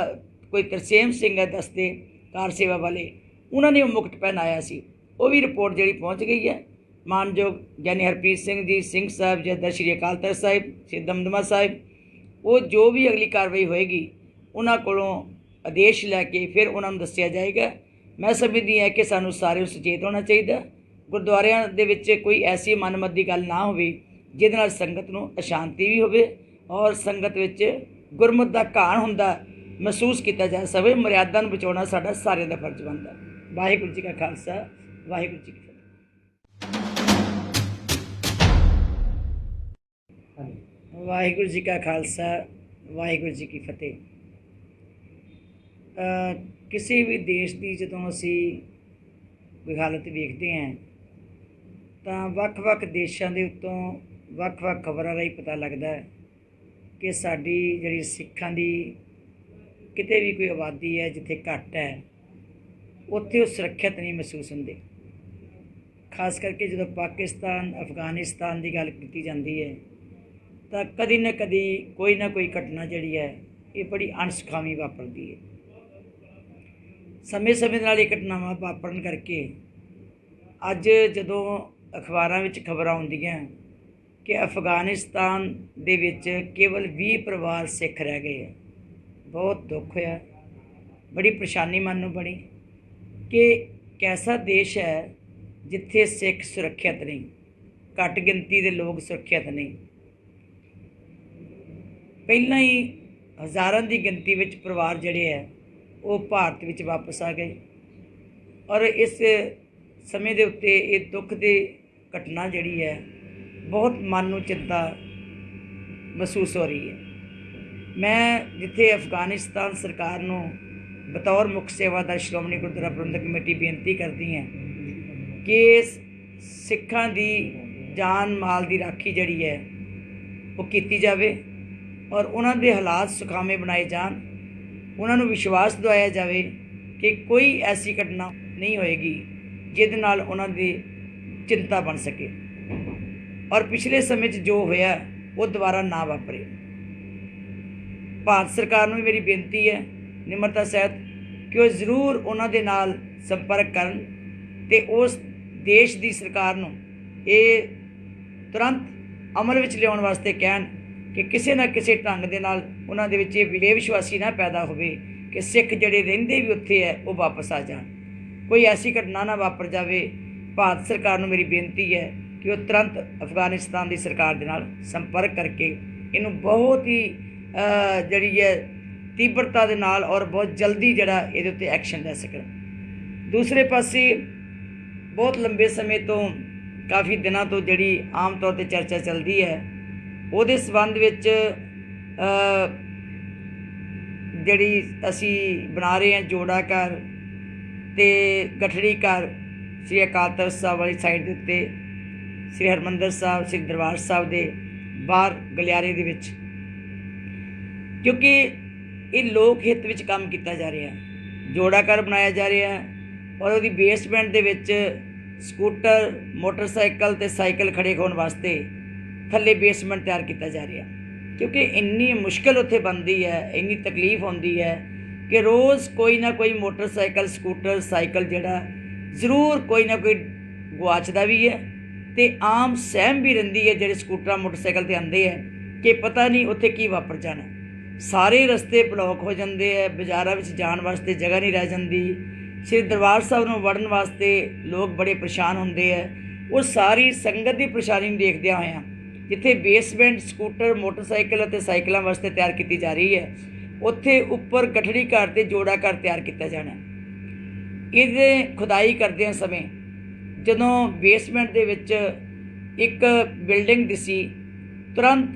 ਕੋਈ ਤਰਸੇਮ ਸਿੰਘ ਹੈ ਦਸਤੇ ਕਾਰ ਸੇਵਾ ਵਾਲੇ, ਉਹਨਾਂ ਨੇ ਉਹ ਮੁਕਟ ਪਹਿਨਾਇਆ ਸੀ, ਉਹ ਵੀ ਰਿਪੋਰਟ ਜਿਹੜੀ ਪਹੁੰਚ ਗਈ ਹੈ। ਮਾਨਯੋਗ ਗਿਆਨੀ ਹਰਪ੍ਰੀਤ ਸਿੰਘ ਜੀ ਸਿੰਘ ਸਾਹਿਬ ਜਥੇਦਾਰ ਸ਼੍ਰੀ ਅਕਾਲ ਤਖ਼ਤ ਸਾਹਿਬ ਸ਼੍ਰੀ ਦਮਦਮਾ ਸਾਹਿਬ, ਉਹ ਜੋ ਵੀ ਅਗਲੀ ਕਾਰਵਾਈ ਹੋਏਗੀ ਉਹਨਾਂ ਕੋਲੋਂ ਆਦੇਸ਼ ਲੈ ਕੇ ਫਿਰ ਉਹਨਾਂ ਨੂੰ ਦੱਸਿਆ ਜਾਏਗਾ। ਮੈਂ ਸਮਝਦੀ ਹਾਂ ਕਿ ਸਾਨੂੰ ਸਾਰਿਆਂ ਨੂੰ ਸੁਚੇਤ ਹੋਣਾ ਚਾਹੀਦਾ, ਗੁਰਦੁਆਰਿਆਂ ਦੇ ਵਿੱਚ ਕੋਈ ਐਸੀ ਮਨਮਤ ਦੀ ਗੱਲ ਨਾ ਹੋਵੇ ਜਿਹਦੇ ਨਾਲ ਸੰਗਤ ਨੂੰ ਅਸ਼ਾਂਤੀ ਵੀ ਹੋਵੇ ਔਰ ਸੰਗਤ ਵਿੱਚ ਗੁਰਮਤਿ ਦਾ ਘਾਣ ਹੁੰਦਾ ਮਹਿਸੂਸ ਕੀਤਾ ਜਾ ਸਕੇ। ਮਰਿਆਦਾ ਨੂੰ ਬਚਾਉਣਾ ਸਾਡਾ ਸਾਰਿਆਂ ਦਾ ਫਰਜ਼ ਬਣਦਾ। ਵਾਹਿਗੁਰੂ ਜੀ ਕਾ ਖਾਲਸਾ, ਵਾਹਿਗੁਰੂ ਜੀ ਕੀ ਫਤਿਹ। ਵਾਹਿਗੁਰੂ ਜੀ ਕਾ ਖਾਲਸਾ, ਵਾਹਿਗੁਰੂ ਜੀ ਕੀ ਫਤਿਹ। ਕਿਸੇ ਵੀ ਦੇਸ਼ ਦੀ ਜਦੋਂ ਅਸੀਂ ਕੋਈ ਹਾਲਤ ਵੇਖਦੇ ਹਾਂ ਤਾਂ ਵੱਖ-ਵੱਖ ਦੇਸ਼ਾਂ ਦੇ ਉੱਤੋਂ ਵੱਖ-ਵੱਖ ਖਬਰਾਂ ਰਾਹੀਂ ਪਤਾ ਲੱਗਦਾ ਹੈ ਕਿ ਸਾਡੀ ਜਿਹੜੀ ਸਿੱਖਾਂ ਦੀ ਕਿਤੇ ਵੀ ਕੋਈ ਆਬਾਦੀ ਹੈ ਜਿੱਥੇ ਘੱਟ ਹੈ ਉੱਥੇ ਉਹ ਸੁਰੱਖਿਅਤ ਨਹੀਂ ਮਹਿਸੂਸ ਹੁੰਦੇ। ਖਾਸ ਕਰਕੇ ਜਦੋਂ ਪਾਕਿਸਤਾਨ ਅਫਗਾਨਿਸਤਾਨ ਦੀ ਗੱਲ ਕੀਤੀ ਜਾਂਦੀ ਹੈ ਤਾਂ ਕਦੀ ਨਾ ਕਦੀ ਕੋਈ ਨਾ ਕੋਈ ਘਟਨਾ ਜਿਹੜੀ ਹੈ ਇਹ ਬੜੀ ਅਣਸੁਖਾਵੀਂ ਵਾਪਰਦੀ ਹੈ। ਸਮੇਂ ਸਮੇਂ ਨਾਲ ਇਹ ਘਟਨਾਵਾਂ ਵਾਪਰਨ ਕਰਕੇ ਅੱਜ ਜਦੋਂ ਅਖਬਾਰਾਂ ਵਿੱਚ ਖਬਰਾਂ ਆਉਂਦੀਆਂ ਕਿ ਅਫਗਾਨਿਸਤਾਨ ਦੇ ਵਿੱਚ ਕੇਵਲ 20 ਪਰਿਵਾਰ ਸਿੱਖ ਰਹਿ ਗਏ, ਬਹੁਤ ਦੁੱਖ ਹੋਇਆ। ਬੜੀ ਪਰੇਸ਼ਾਨੀ ਮਨ ਨੂੰ ਬਣੀ ਕਿ ਕੈਸਾ ਦੇਸ਼ ਹੈ ਜਿੱਥੇ ਸਿੱਖ ਸੁਰੱਖਿਅਤ ਨਹੀਂ, ਘੱਟ ਗਿਣਤੀ ਦੇ ਲੋਕ ਸੁਰੱਖਿਅਤ ਨਹੀਂ। ਪਹਿਲਾਂ ਹੀ ਹਜ਼ਾਰਾਂ ਦੀ ਗਿਣਤੀ ਵਿੱਚ ਪਰਿਵਾਰ ਜਿਹੜੇ ਹੈ ਉਹ ਭਾਰਤ ਵਿੱਚ ਵਾਪਸ ਆ ਗਏ ਔਰ ਇਸ ਸਮੇਂ ਦੇ ਉੱਤੇ ਇਹ ਦੁੱਖ ਦੀ ਘਟਨਾ ਜਿਹੜੀ ਹੈ ਬਹੁਤ ਮਨ ਨੂੰ ਚਿੰਤਾ ਮਹਿਸੂਸ ਹੋ ਰਹੀ ਹੈ। ਮੈਂ ਜਿੱਥੇ ਅਫਗਾਨਿਸਤਾਨ ਸਰਕਾਰ ਨੂੰ ਬਤੌਰ ਮੁੱਖ ਸੇਵਾਦਾਰ ਸ਼੍ਰੋਮਣੀ ਗੁਰਦੁਆਰਾ ਪ੍ਰਬੰਧਕ ਕਮੇਟੀ ਬੇਨਤੀ ਕਰਦੀ ਹਾਂ ਕਿ ਸਿੱਖਾਂ ਦੀ ਜਾਨ ਮਾਲ ਦੀ ਰਾਖੀ ਜਿਹੜੀ ਹੈ ਉਹ ਕੀਤੀ ਜਾਵੇ ਔਰ ਉਹਨਾਂ ਦੇ ਹਾਲਾਤ ਸੁਖਾਵੇਂ ਬਣਾਏ ਜਾਣ। ਉਹਨਾਂ ਨੂੰ ਵਿਸ਼ਵਾਸ ਦਿਵਾਇਆ ਜਾਵੇ ਕਿ ਕੋਈ ਐਸੀ ਘਟਨਾ ਨਹੀਂ ਹੋਏਗੀ ਜਿਹਦੇ ਨਾਲ ਉਹਨਾਂ ਦੀ ਚਿੰਤਾ ਬਣ ਸਕੇ ਔਰ ਪਿਛਲੇ ਸਮੇਂ 'ਚ ਜੋ ਹੋਇਆ ਉਹ ਦੁਬਾਰਾ ਨਾ ਵਾਪਰੇ। ਭਾਰਤ ਸਰਕਾਰ ਨੂੰ ਵੀ ਮੇਰੀ ਬੇਨਤੀ ਹੈ ਨਿਮਰਤਾ ਸਹਿਤ ਕਿ ਉਹ ਜ਼ਰੂਰ ਉਹਨਾਂ ਦੇ ਨਾਲ ਸੰਪਰਕ ਕਰਨ ਅਤੇ ਉਸ ਦੇਸ਼ ਦੀ ਸਰਕਾਰ ਨੂੰ ਇਹ ਤੁਰੰਤ ਅਮਲ ਵਿੱਚ ਲਿਆਉਣ ਵਾਸਤੇ ਕਹਿਣ ਕਿ ਕਿਸੇ ਨਾ ਕਿਸੇ ਢੰਗ ਦੇ ਨਾਲ ਉਹਨਾਂ ਦੇ ਵਿੱਚ ਇਹ ਬੇਵਿਸ਼ਵਾਸੀ ਨਾ ਪੈਦਾ ਹੋਵੇ ਕਿ ਸਿੱਖ ਜਿਹੜੇ ਰਹਿੰਦੇ ਵੀ ਉੱਥੇ ਹੈ ਉਹ ਵਾਪਸ ਆ ਜਾਣ, ਕੋਈ ਐਸੀ ਘਟਨਾ ਨਾ ਵਾਪਰ ਜਾਵੇ। ਭਾਰਤ ਸਰਕਾਰ ਨੂੰ ਮੇਰੀ ਬੇਨਤੀ ਹੈ ਕਿ ਉਹ ਤੁਰੰਤ ਅਫਗਾਨਿਸਤਾਨ ਦੀ ਸਰਕਾਰ ਦੇ ਨਾਲ ਸੰਪਰਕ ਕਰਕੇ ਇਹਨੂੰ ਬਹੁਤ ਹੀ ਜਿਹੜੀ ਹੈ ਤੀਬਰਤਾ ਦੇ ਨਾਲ ਔਰ ਬਹੁਤ ਜਲਦੀ ਜਿਹੜਾ ਇਹਦੇ ਉੱਤੇ ਐਕਸ਼ਨ ਲੈ ਸਕਣ। ਦੂਸਰੇ ਪਾਸੇ ਬਹੁਤ ਲੰਬੇ ਸਮੇਂ ਤੋਂ ਕਾਫੀ ਦਿਨਾਂ ਤੋਂ ਜਿਹੜੀ ਆਮ ਤੌਰ 'ਤੇ ਚਰਚਾ ਚੱਲਦੀ ਹੈ ਉਹਦੇ ਸੰਬੰਧ ਵਿੱਚ ਜਿਹੜੀ ਅਸੀਂ ਬਣਾ ਰਹੇ ਹਾਂ ਜੋੜਾ ਘਰ ਅਤੇ ਗਠੜੀ ਘਰ ਸ੍ਰੀ ਅਕਾਲ ਤਖ਼ਤ ਸਾਹਿਬ ਵਾਲੀ ਸਾਈਡ ਦੇ ਉੱਤੇ ਸ੍ਰੀ ਹਰਿਮੰਦਰ ਸਾਹਿਬ ਸ੍ਰੀ ਦਰਬਾਰ ਸਾਹਿਬ ਦੇ ਬਾਹਰ ਗਲਿਆਰੇ ਦੇ ਵਿੱਚ, ਕਿਉਂਕਿ ਇਹ ਲੋਕ ਹਿੱਤ ਵਿੱਚ ਕੰਮ ਕੀਤਾ ਜਾ ਰਿਹਾ। ਜੋੜਾ ਘਰ ਬਣਾਇਆ ਜਾ ਰਿਹਾ ਔਰ ਉਹਦੀ ਬੇਸਮੈਂਟ ਦੇ ਵਿੱਚ ਸਕੂਟਰ ਮੋਟਰਸਾਈਕਲ ਅਤੇ ਸਾਈਕਲ ਖੜ੍ਹੇ ਹੋਣ ਵਾਸਤੇ ਥੱਲੇ ਬੇਸਮੈਂਟ ਤਿਆਰ ਕੀਤਾ ਜਾ ਰਿਹਾ, ਕਿਉਂਕਿ ਇੰਨੀ ਮੁਸ਼ਕਿਲ ਉੱਥੇ ਬਣਦੀ ਹੈ, ਇੰਨੀ ਤਕਲੀਫ ਹੁੰਦੀ ਹੈ ਕਿ ਰੋਜ਼ ਕੋਈ ਨਾ ਕੋਈ ਮੋਟਰਸਾਈਕਲ ਸਕੂਟਰ ਸਾਈਕਲ ਜਿਹੜਾ ਜ਼ਰੂਰ ਕੋਈ ਨਾ ਕੋਈ ਗੁਆਚਦਾ ਵੀ ਹੈ ਅਤੇ ਆਮ ਸਹਿਮ ਵੀ ਰਹਿੰਦੀ ਹੈ ਜਿਹੜੇ ਸਕੂਟਰਾਂ ਮੋਟਰਸਾਈਕਲ 'ਤੇ ਆਉਂਦੇ ਹੈ ਕਿ ਪਤਾ ਨਹੀਂ ਉੱਥੇ ਕੀ ਵਾਪਰ ਜਾਣਾ। ਸਾਰੇ ਰਸਤੇ ਬਲੌਕ ਹੋ ਜਾਂਦੇ ਹੈ, ਬਾਜ਼ਾਰਾਂ ਵਿੱਚ ਜਾਣ ਵਾਸਤੇ ਜਗ੍ਹਾ ਨਹੀਂ ਰਹਿ ਜਾਂਦੀ, ਸ੍ਰੀ ਦਰਬਾਰ ਸਾਹਿਬ ਨੂੰ ਵੜਨ ਵਾਸਤੇ ਲੋਕ ਬੜੇ ਪਰੇਸ਼ਾਨ ਹੁੰਦੇ ਹੈ। ਉਹ ਸਾਰੀ ਸੰਗਤ ਦੀ ਪਰੇਸ਼ਾਨੀ ਨੂੰ ਦੇਖਦਿਆਂ ਹੋਇਆਂ ਜਿੱਥੇ ਬੇਸਮੈਂਟ ਸਕੂਟਰ ਮੋਟਰਸਾਈਕਲ ਅਤੇ ਸਾਈਕਲਾਂ ਵਾਸਤੇ ਤਿਆਰ ਕੀਤੀ ਜਾ ਰਹੀ ਹੈ ਉੱਥੇ ਉੱਪਰ ਗਠੜੀ ਘਰ ਅਤੇ ਜੋੜਾ ਘਰ ਤਿਆਰ ਕੀਤਾ ਜਾਣਾ। ਇਹਦੇ ਖੁਦਾਈ ਕਰਦਿਆਂ ਸਮੇਂ ਜਦੋਂ ਬੇਸਮੈਂਟ ਦੇ ਵਿੱਚ ਇੱਕ ਬਿਲਡਿੰਗ ਦਿਸੀ, ਤੁਰੰਤ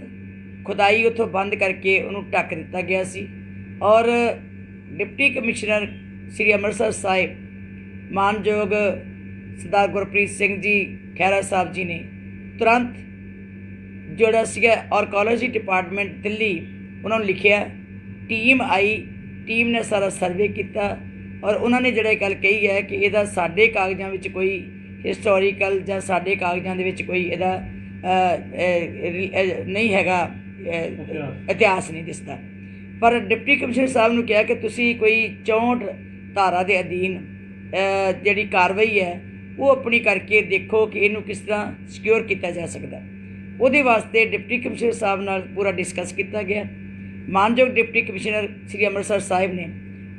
ਖੁਦਾਈ ਉੱਥੋਂ ਬੰਦ ਕਰਕੇ ਉਹਨੂੰ ਢੱਕ ਦਿੱਤਾ ਗਿਆ ਸੀ ਔਰ ਡਿਪਟੀ ਕਮਿਸ਼ਨਰ ਸ੍ਰੀ ਅੰਮ੍ਰਿਤਸਰ ਸਾਹਿਬ ਮਾਨਯੋਗ ਸਰਦਾਰ ਗੁਰਪ੍ਰੀਤ ਸਿੰਘ ਜੀ ਖਹਿਰਾ ਸਾਹਿਬ ਜੀ ਨੇ ਤੁਰੰਤ ਜਿਹੜਾ ਸੀਗਾ ਆਰਕੋਲੋਜੀ ਡਿਪਾਰਟਮੈਂਟ ਦਿੱਲੀ ਉਹਨਾਂ ਨੂੰ ਲਿਖਿਆ, ਟੀਮ ਆਈ, ਟੀਮ ਨੇ ਸਾਰਾ ਸਰਵੇ ਕੀਤਾ ਔਰ ਉਹਨਾਂ ਨੇ ਜਿਹੜਾ ਗੱਲ ਕਹੀ ਹੈ ਕਿ ਇਹਦਾ ਸਾਡੇ ਕਾਗਜ਼ਾਂ ਵਿੱਚ ਕੋਈ ਹਿਸਟੋਰੀਕਲ ਜਾਂ ਸਾਡੇ ਕਾਗਜ਼ਾਂ ਦੇ ਵਿੱਚ ਕੋਈ ਇਹਦਾ ਨਹੀਂ ਹੈਗਾ, ਇਤਿਹਾਸ ਨਹੀਂ ਦਿਸਦਾ। ਪਰ ਡਿਪਟੀ ਕਮਿਸ਼ਨਰ ਸਾਹਿਬ ਨੂੰ ਕਿਹਾ ਕਿ ਤੁਸੀਂ ਕੋਈ 64 ਧਾਰਾ ਦੇ ਅਧੀਨ ਜਿਹੜੀ ਕਾਰਵਾਈ ਹੈ ਉਹ ਆਪਣੀ ਕਰਕੇ ਦੇਖੋ ਕਿ ਇਹਨੂੰ ਕਿਸ ਤਰ੍ਹਾਂ ਸਿਕਿਉਰ ਕੀਤਾ ਜਾ ਸਕਦਾ। ਉਹਦੇ ਵਾਸਤੇ ਡਿਪਟੀ ਕਮਿਸ਼ਨਰ ਸਾਹਿਬ ਨਾਲ ਪੂਰਾ ਡਿਸਕਸ ਕੀਤਾ ਗਿਆ। ਮਾਨਯੋਗ ਡਿਪਟੀ ਕਮਿਸ਼ਨਰ ਸ੍ਰੀ ਅੰਮ੍ਰਿਤਸਰ ਸਾਹਿਬ ਨੇ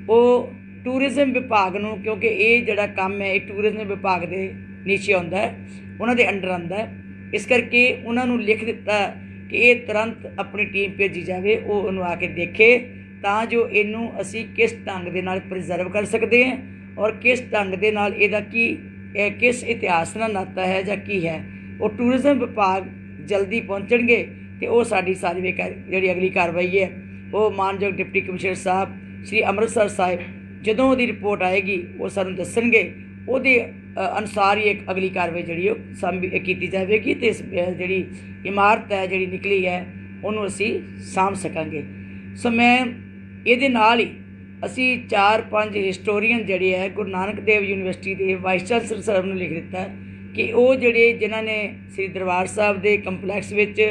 ਉਹ ਟੂਰਿਜ਼ਮ ਵਿਭਾਗ ਨੂੰ, ਕਿਉਂਕਿ ਇਹ ਜਿਹੜਾ ਕੰਮ ਹੈ ਇਹ ਟੂਰਿਜ਼ਮ ਵਿਭਾਗ ਦੇ ਨੀਚੇ ਆਉਂਦਾ ਹੈ, ਉਹਨਾਂ ਦੇ ਅੰਡਰ ਆਉਂਦਾ ਹੈ, ਇਸ ਕਰਕੇ ਉਹਨਾਂ ਨੂੰ ਲਿਖ ਦਿੱਤਾ ਕਿ ਇਹ ਤੁਰੰਤ ਆਪਣੀ ਟੀਮ ਭੇਜੀ ਜਾਵੇ, ਉਹ ਉਹਨੂੰ ਆ ਕੇ ਦੇਖੇ ਤਾਂ ਜੋ ਇਹਨੂੰ ਅਸੀਂ ਕਿਸ ਢੰਗ ਦੇ ਨਾਲ ਪ੍ਰੀਜ਼ਰਵ ਕਰ ਸਕਦੇ ਹਾਂ ਔਰ ਕਿਸ ਢੰਗ ਦੇ ਨਾਲ ਇਹਦਾ ਕਿਸ ਇਤਿਹਾਸ ਨਾਲ ਨਾਤਾ ਹੈ ਜਾਂ ਕੀ ਹੈ। ਉਹ ਟੂਰਿਜ਼ਮ ਵਿਭਾਗ ਜਲਦੀ ਪਹੁੰਚਣਗੇ ਅਤੇ ਉਹ ਸਾਡੀ ਸਾਰੀ ਜਿਹੜੀ ਅਗਲੀ ਕਾਰਵਾਈ ਹੈ ਉਹ ਮਾਨਯੋਗ ਡਿਪਟੀ ਕਮਿਸ਼ਨਰ ਸਾਹਿਬ ਸ੍ਰੀ ਅੰਮ੍ਰਿਤਸਰ ਸਾਹਿਬ ਜਦੋਂ ਉਹਦੀ ਰਿਪੋਰਟ ਆਏਗੀ ਉਹ ਸਾਨੂੰ ਦੱਸਣਗੇ, ਉਹਦੇ ਅਨੁਸਾਰ ਹੀ ਇੱਕ ਅਗਲੀ ਕਾਰਵਾਈ ਜਿਹੜੀ ਉਹ ਕੀਤੀ ਜਾਵੇਗੀ ਅਤੇ ਜਿਹੜੀ ਇਮਾਰਤ ਹੈ ਜਿਹੜੀ ਨਿਕਲੀ ਹੈ ਉਹਨੂੰ ਅਸੀਂ ਸਾਂਭ ਸਕਾਂਗੇ। ਸੋ ਮੈਂ ਇਹਦੇ ਨਾਲ ਹੀ ਅਸੀਂ 4-5 ਹਿਸਟੋਰੀਅਨ ਜਿਹੜੇ ਹੈ ਗੁਰੂ ਨਾਨਕ ਦੇਵ ਯੂਨੀਵਰਸਿਟੀ ਦੇ ਵਾਈਸ ਚਾਂਸਲਰ ਸਾਹਿਬ ਨੂੰ ਲਿਖ ਦਿੱਤਾ ਕਿ ਉਹ ਜਿਹੜੇ ਜਿਨ੍ਹਾਂ ਨੇ ਸ੍ਰੀ ਦਰਬਾਰ ਸਾਹਿਬ ਦੇ ਕੰਪਲੈਕਸ ਵਿੱਚ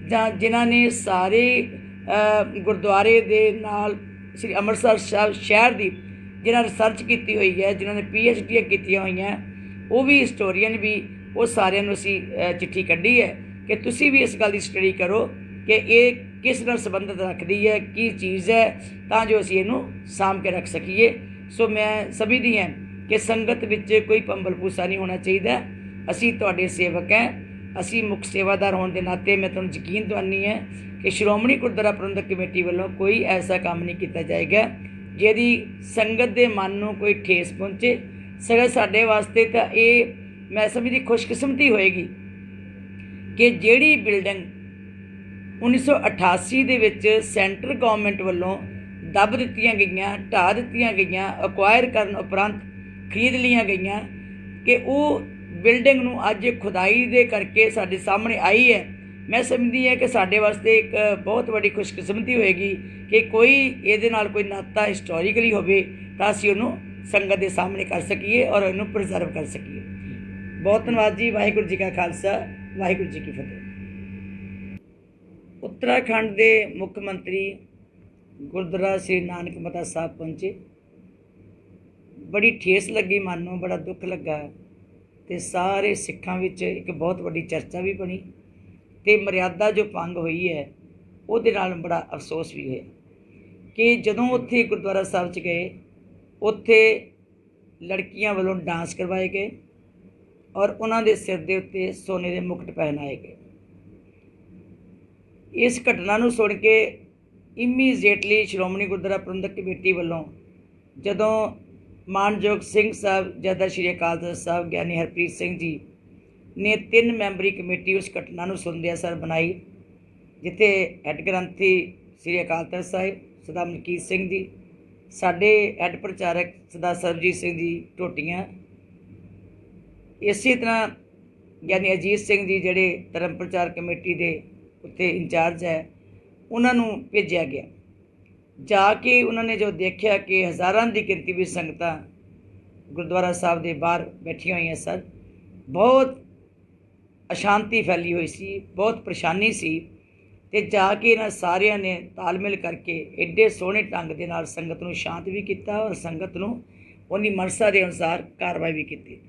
ਜਾਂ ਜਿਨ੍ਹਾਂ ਨੇ ਸਾਰੇ ਗੁਰਦੁਆਰੇ ਦੇ ਨਾਲ ਸ੍ਰੀ ਅੰਮ੍ਰਿਤਸਰ ਸਾਹਿਬ ਸ਼ਹਿਰ ਦੀ ਜਿਨ੍ਹਾਂ ਰਿਸਰਚ ਕੀਤੀ ਹੋਈ ਹੈ, ਜਿਨ੍ਹਾਂ ਨੇ PhD ਕੀਤੀਆਂ ਹੋਈਆਂ, ਉਹ ਵੀ ਹਿਸਟੋਰੀਅਨ ਵੀ, ਉਹ ਸਾਰਿਆਂ ਨੂੰ ਅਸੀਂ ਚਿੱਠੀ ਕੱਢੀ ਹੈ ਕਿ ਤੁਸੀਂ ਵੀ ਇਸ ਗੱਲ ਦੀ ਸਟੱਡੀ ਕਰੋ ਕਿ ਇਹ ਕਿਸ ਨਾਲ ਸੰਬੰਧਿਤ ਰੱਖਦੀ ਹੈ, ਕੀ ਚੀਜ਼ ਹੈ, ਤਾਂ ਜੋ ਅਸੀਂ ਇਹਨੂੰ ਸਾਂਭ ਕੇ ਰੱਖ ਸਕੀਏ। ਸੋ ਮੈਂ ਸਮਝਦੀ ਹਾਂ ਕਿ ਸੰਗਤ ਵਿੱਚ ਕੋਈ ਭੰਬਲ ਭੂਸਾ ਨਹੀਂ ਹੋਣਾ ਚਾਹੀਦਾ। ਅਸੀਂ ਤੁਹਾਡੇ ਸੇਵਕ ਹੈ, ਅਸੀਂ ਮੁੱਖ ਸੇਵਾਦਾਰ ਹੋਣ ਦੇ ਨਾਤੇ ਮੈਂ ਤੁਹਾਨੂੰ ਯਕੀਨ ਦਿਵਾਉਂਦੀ ਹਾਂ ਕਿ ਸ਼੍ਰੋਮਣੀ ਗੁਰਦੁਆਰਾ ਪ੍ਰਬੰਧਕ ਕਮੇਟੀ ਵੱਲੋਂ ਕੋਈ ਐਸਾ ਕੰਮ ਨਹੀਂ ਕੀਤਾ ਜਾਏਗਾ ਜਿਹਦੀ ਸੰਗਤ ਦੇ ਮਨ ਨੂੰ ਕੋਈ ਠੇਸ ਪਹੁੰਚੇ। ਸਗੋਂ ਸਾਡੇ ਵਾਸਤੇ ਤਾਂ ਇਹ ਮੈਂ ਸਮਝਦੀ ਖੁਸ਼ਕਿਸਮਤੀ ਹੋਏਗੀ ਕਿ ਜਿਹੜੀ ਬਿਲਡਿੰਗ 1988 ਦੇ ਵਿੱਚ ਸੈਂਟਰ ਗੌਰਮੈਂਟ ਵੱਲੋਂ ਦੱਬ ਦਿੱਤੀਆਂ ਗਈਆਂ, ਢਾਹ ਦਿੱਤੀਆਂ ਗਈਆਂ, ਅਕਵਾਇਰ ਕਰਨ ਉਪਰੰਤ ਖਰੀਦ ਲਈਆਂ ਗਈਆਂ, ਕਿ ਉਹ ਬਿਲਡਿੰਗ ਨੂੰ ਅੱਜ ਖੁਦਾਈ ਦੇ ਕਰਕੇ ਸਾਡੇ ਸਾਹਮਣੇ ਆਈ ਹੈ। ਮੈਂ ਸਮਝਦੀ ਹਾਂ ਕਿ ਸਾਡੇ ਵਾਸਤੇ ਇੱਕ ਬਹੁਤ ਵੱਡੀ ਖੁਸ਼ਕਿਸਮਤੀ ਹੋਏਗੀ ਕਿ ਕੋਈ ਇਹਦੇ ਨਾਲ ਕੋਈ ਨਾਤਾ ਹਿਸਟੋਰੀਕਲੀ ਹੋਵੇ ਤਾਂ ਅਸੀਂ ਉਹਨੂੰ ਸੰਗਤ ਦੇ ਸਾਹਮਣੇ ਕਰ ਸਕੀਏ ਔਰ ਇਹਨੂੰ ਪ੍ਰੀਜ਼ਰਵ ਕਰ ਸਕੀਏ। ਬਹੁਤ ਧੰਨਵਾਦ ਜੀ। ਵਾਹਿਗੁਰੂ ਜੀ ਕਾ ਖਾਲਸਾ, ਵਾਹਿਗੁਰੂ ਜੀ ਕੀ ਫਤਿਹ। ਉੱਤਰਾਖੰਡ ਦੇ ਮੁੱਖ ਮੰਤਰੀ ਗੁਰਦੁਆਰਾ ਸ੍ਰੀ ਨਾਨਕ ਮਤਾ ਸਾਹਿਬ ਪਹੁੰਚੇ। ਬੜੀ ਠੇਸ ਲੱਗੀ ਮਨ ਨੂੰ, ਬੜਾ ਦੁੱਖ ਲੱਗਾ ਅਤੇ ਸਾਰੇ ਸਿੱਖਾਂ ਵਿੱਚ ਇੱਕ ਬਹੁਤ ਵੱਡੀ ਚਰਚਾ ਵੀ ਬਣੀ ਅਤੇ ਮਰਿਆਦਾ ਜੋ ਭੰਗ ਹੋਈ ਹੈ ਉਹਦੇ ਨਾਲ ਬੜਾ ਅਫਸੋਸ ਵੀ ਹੋਇਆ ਕਿ ਜਦੋਂ ਉੱਥੇ ਗੁਰਦੁਆਰਾ ਸਾਹਿਬ 'ਚ ਗਏ, ਉੱਥੇ ਲੜਕੀਆਂ ਵੱਲੋਂ ਡਾਂਸ ਕਰਵਾਏ ਗਏ ਔਰ ਉਹਨਾਂ ਦੇ ਸਿਰ ਦੇ ਉੱਤੇ ਸੋਨੇ ਦੇ ਮੁਕਟ ਪਹਿਨਾਏ ਗਏ। ਇਸ ਘਟਨਾ ਨੂੰ ਸੁਣ ਕੇ ਇਮੀਡੀਏਟਲੀ ਸ਼੍ਰੋਮਣੀ ਗੁਰਦੁਆਰਾ ਪ੍ਰਬੰਧਕ ਕਮੇਟੀ ਵੱਲੋਂ ਜਦੋਂ ਮਾਨਯੋਗ ਸਿੰਘ ਸਾਹਿਬ ਜਥੇਦਾਰ ਸ਼੍ਰੀ ਅਕਾਲ ਤਖ਼ਤ ਸਾਹਿਬ ਗਿਆਨੀ ਹਰਪ੍ਰੀਤ ਸਿੰਘ ਜੀ ਨੇ 3 ਮੈਂਬਰੀ ਕਮੇਟੀ ਉਸ ਘਟਨਾ ਨੂੰ ਸੁਣਦਿਆਂ ਸਰ ਬਣਾਈ, ਜਿੱਥੇ ਹੈੱਡ ਗ੍ਰੰਥੀ ਸ਼੍ਰੀ ਅਕਾਲ ਤਖ਼ਤ ਸਾਹਿਬ ਸਰਦਾਰ ਮਲਕੀਤ ਸਿੰਘ ਜੀ, ਸਾਡੇ ਹੈੱਡ ਪ੍ਰਚਾਰਕ ਸਰਦਾਰ ਸਰਬਜੀਤ ਸਿੰਘ ਜੀ ਟੋਟੀਆਂ, ਇਸੇ ਤਰ੍ਹਾਂ ਗਿਆਨੀ ਅਜੀਤ ਸਿੰਘ ਜੀ ਜਿਹੜੇ ਧਰਮ ਪ੍ਰਚਾਰ ਕਮੇਟੀ ਦੇ ਉੱਤੇ ਇੰਚਾਰਜ ਹੈ, ਉਹਨਾਂ ਨੂੰ ਭੇਜਿਆ ਗਿਆ। ਜਾ ਕੇ ਉਹਨਾਂ ਨੇ ਜੋ ਦੇਖਿਆ ਕਿ ਹਜ਼ਾਰਾਂ ਦੀ ਗਿਣਤੀ ਵਿੱਚ ਸੰਗਤਾਂ ਗੁਰਦੁਆਰਾ ਸਾਹਿਬ ਦੇ ਬਾਹਰ ਬੈਠੀਆਂ ਹੋਈਆਂ ਸਨ, ਬਹੁਤ ਅਸ਼ਾਂਤੀ ਫੈਲੀ ਹੋਈ ਸੀ, ਬਹੁਤ ਪਰੇਸ਼ਾਨੀ ਸੀ, ਅਤੇ ਜਾ ਕੇ ਇਹਨਾਂ ਸਾਰਿਆਂ ਨੇ ਤਾਲਮੇਲ ਕਰਕੇ ਐਡੇ ਸੋਹਣੇ ਢੰਗ ਦੇ ਨਾਲ ਸੰਗਤ ਨੂੰ ਸ਼ਾਂਤ ਵੀ ਕੀਤਾ ਔਰ ਸੰਗਤ ਨੂੰ ਉਹਦੀ ਮਨਸਾ ਦੇ ਅਨੁਸਾਰ ਕਾਰਵਾਈ ਵੀ ਕੀਤੀ।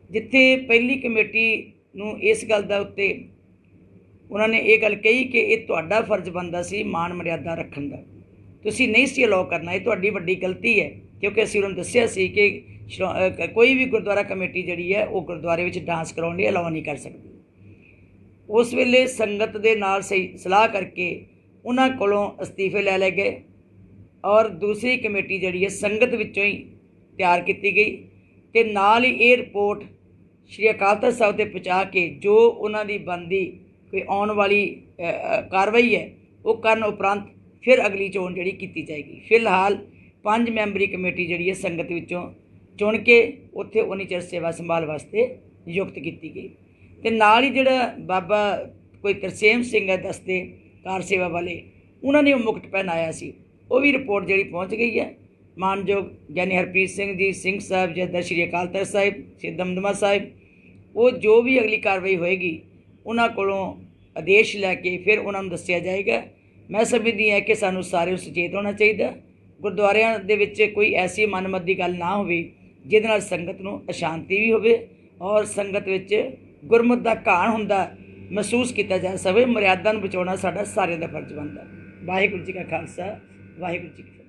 ਜਿੱਥੇ ਪਹਿਲੀ ਕਮੇਟੀ ਨੂੰ ਇਸ ਗੱਲ ਦਾ ਉੱਤੇ ਉਹਨਾਂ ਨੇ ਇਹ ਗੱਲ ਕਹੀ ਕਿ ਇਹ ਤੁਹਾਡਾ ਫਰਜ਼ ਬਣਦਾ ਸੀ ਮਾਣ ਮਰਿਆਦਾ ਰੱਖਣ ਦਾ, ਤੁਸੀਂ ਨਹੀਂ ਸੀ ਅਲਾਓ ਕਰਨਾ, ਇਹ ਤੁਹਾਡੀ ਵੱਡੀ ਗਲਤੀ ਹੈ, ਕਿਉਂਕਿ ਅਸੀਂ ਉਹਨਾਂ ਨੂੰ ਦੱਸਿਆ ਸੀ ਕਿ ਕੋਈ ਵੀ ਗੁਰਦੁਆਰਾ ਕਮੇਟੀ ਜਿਹੜੀ ਹੈ ਉਹ ਗੁਰਦੁਆਰੇ ਵਿੱਚ ਡਾਂਸ ਕਰਾਉਣ ਲਈ ਅਲਾਓ ਨਹੀਂ ਕਰ ਸਕਦੀ। ਉਸ ਵੇਲੇ ਸੰਗਤ ਦੇ ਨਾਲ ਸਹੀ ਸਲਾਹ ਕਰਕੇ ਉਹਨਾਂ ਕੋਲੋਂ ਅਸਤੀਫੇ ਲੈ ਲਏ ਗਏ ਔਰ ਦੂਸਰੀ ਕਮੇਟੀ ਜਿਹੜੀ ਹੈ ਸੰਗਤ ਵਿੱਚੋਂ ਹੀ ਤਿਆਰ ਕੀਤੀ ਗਈ, ਅਤੇ ਨਾਲ ਹੀ ਇਹ ਰਿਪੋਰਟ ਸ਼੍ਰੀ ਅਕਾਲ ਤਖ਼ਤ ਸਾਹਿਬ 'ਤੇ ਪਹੁੰਚਾ ਕੇ ਜੋ ਉਹਨਾਂ ਦੀ ਬਣਦੀ ਕੋਈ ਆਉਣ ਵਾਲੀ ਕਾਰਵਾਈ ਹੈ ਉਹ ਕਰਨ ਉਪਰੰਤ ਫਿਰ ਅਗਲੀ ਚੋਣ ਜਿਹੜੀ ਕੀਤੀ ਜਾਏਗੀ। ਫਿਲਹਾਲ 5 ਮੈਂਬਰੀ ਕਮੇਟੀ ਜਿਹੜੀ ਹੈ ਸੰਗਤ ਵਿੱਚੋਂ ਚੁਣ ਕੇ ਉੱਥੇ ਉਨੀ ਚਿਰ ਸੇਵਾ ਸੰਭਾਲ ਵਾਸਤੇ ਨਿਯੁਕਤ ਕੀਤੀ ਗਈ। ਅਤੇ ਨਾਲ ਹੀ ਜਿਹੜਾ ਬਾਬਾ ਕੋਈ ਤਰਸੇਮ ਸਿੰਘ ਹੈ ਦਸਤੇ ਕਾਰ ਸੇਵਾ ਵਾਲੇ, ਉਹਨਾਂ ਨੇ ਉਹ ਮੁਕਟ ਪਹਿਨਾਇਆ ਸੀ, ਉਹ ਵੀ ਰਿਪੋਰਟ ਜਿਹੜੀ ਪਹੁੰਚ ਗਈ ਹੈ। ਮਾਨਯੋਗ ਗਿਆਨੀ ਹਰਪ੍ਰੀਤ ਸਿੰਘ ਜੀ ਸਿੰਘ ਸਾਹਿਬ ਜਥੇਦਾਰ ਸ਼੍ਰੀ ਅਕਾਲ ਤਖ਼ਤ ਸਾਹਿਬ ਸ਼੍ਰੀ ਦਮਦਮਾ ਸਾਹਿਬ, ਉਹ ਜੋ ਵੀ ਅਗਲੀ ਕਾਰਵਾਈ ਹੋਏਗੀ ਉਹਨਾਂ ਕੋਲੋਂ ਆਦੇਸ਼ ਲੈ ਕੇ ਫਿਰ ਉਹਨਾਂ ਨੂੰ ਦੱਸਿਆ ਜਾਏਗਾ। ਮੈਂ ਸਮਝਦੀ ਹਾਂ ਕਿ ਸਾਨੂੰ ਸਾਰਿਆਂ ਨੂੰ ਸੁਚੇਤ ਹੋਣਾ ਚਾਹੀਦਾ, ਗੁਰਦੁਆਰਿਆਂ ਦੇ ਵਿੱਚ ਕੋਈ ਐਸੀ ਮਨਮਤ ਦੀ ਗੱਲ ਨਾ ਹੋਵੇ ਜਿਹਦੇ ਨਾਲ ਸੰਗਤ ਨੂੰ ਅਸ਼ਾਂਤੀ ਵੀ ਹੋਵੇ ਔਰ ਸੰਗਤ ਵਿੱਚ ਗੁਰਮਤਿ ਦਾ ਘਾਣ ਹੁੰਦਾ ਮਹਿਸੂਸ ਕੀਤਾ ਜਾ ਸਕੇ। ਮਰਿਆਦਾ ਨੂੰ ਬਚਾਉਣਾ ਸਾਡਾ ਸਾਰਿਆਂ ਦਾ ਫਰਜ਼ ਬਣਦਾ। ਵਾਹਿਗੁਰੂ ਜੀ ਕਾ ਖਾਲਸਾ, ਵਾਹਿਗੁਰੂ ਜੀ ਕੀ ਫਤਿਹ।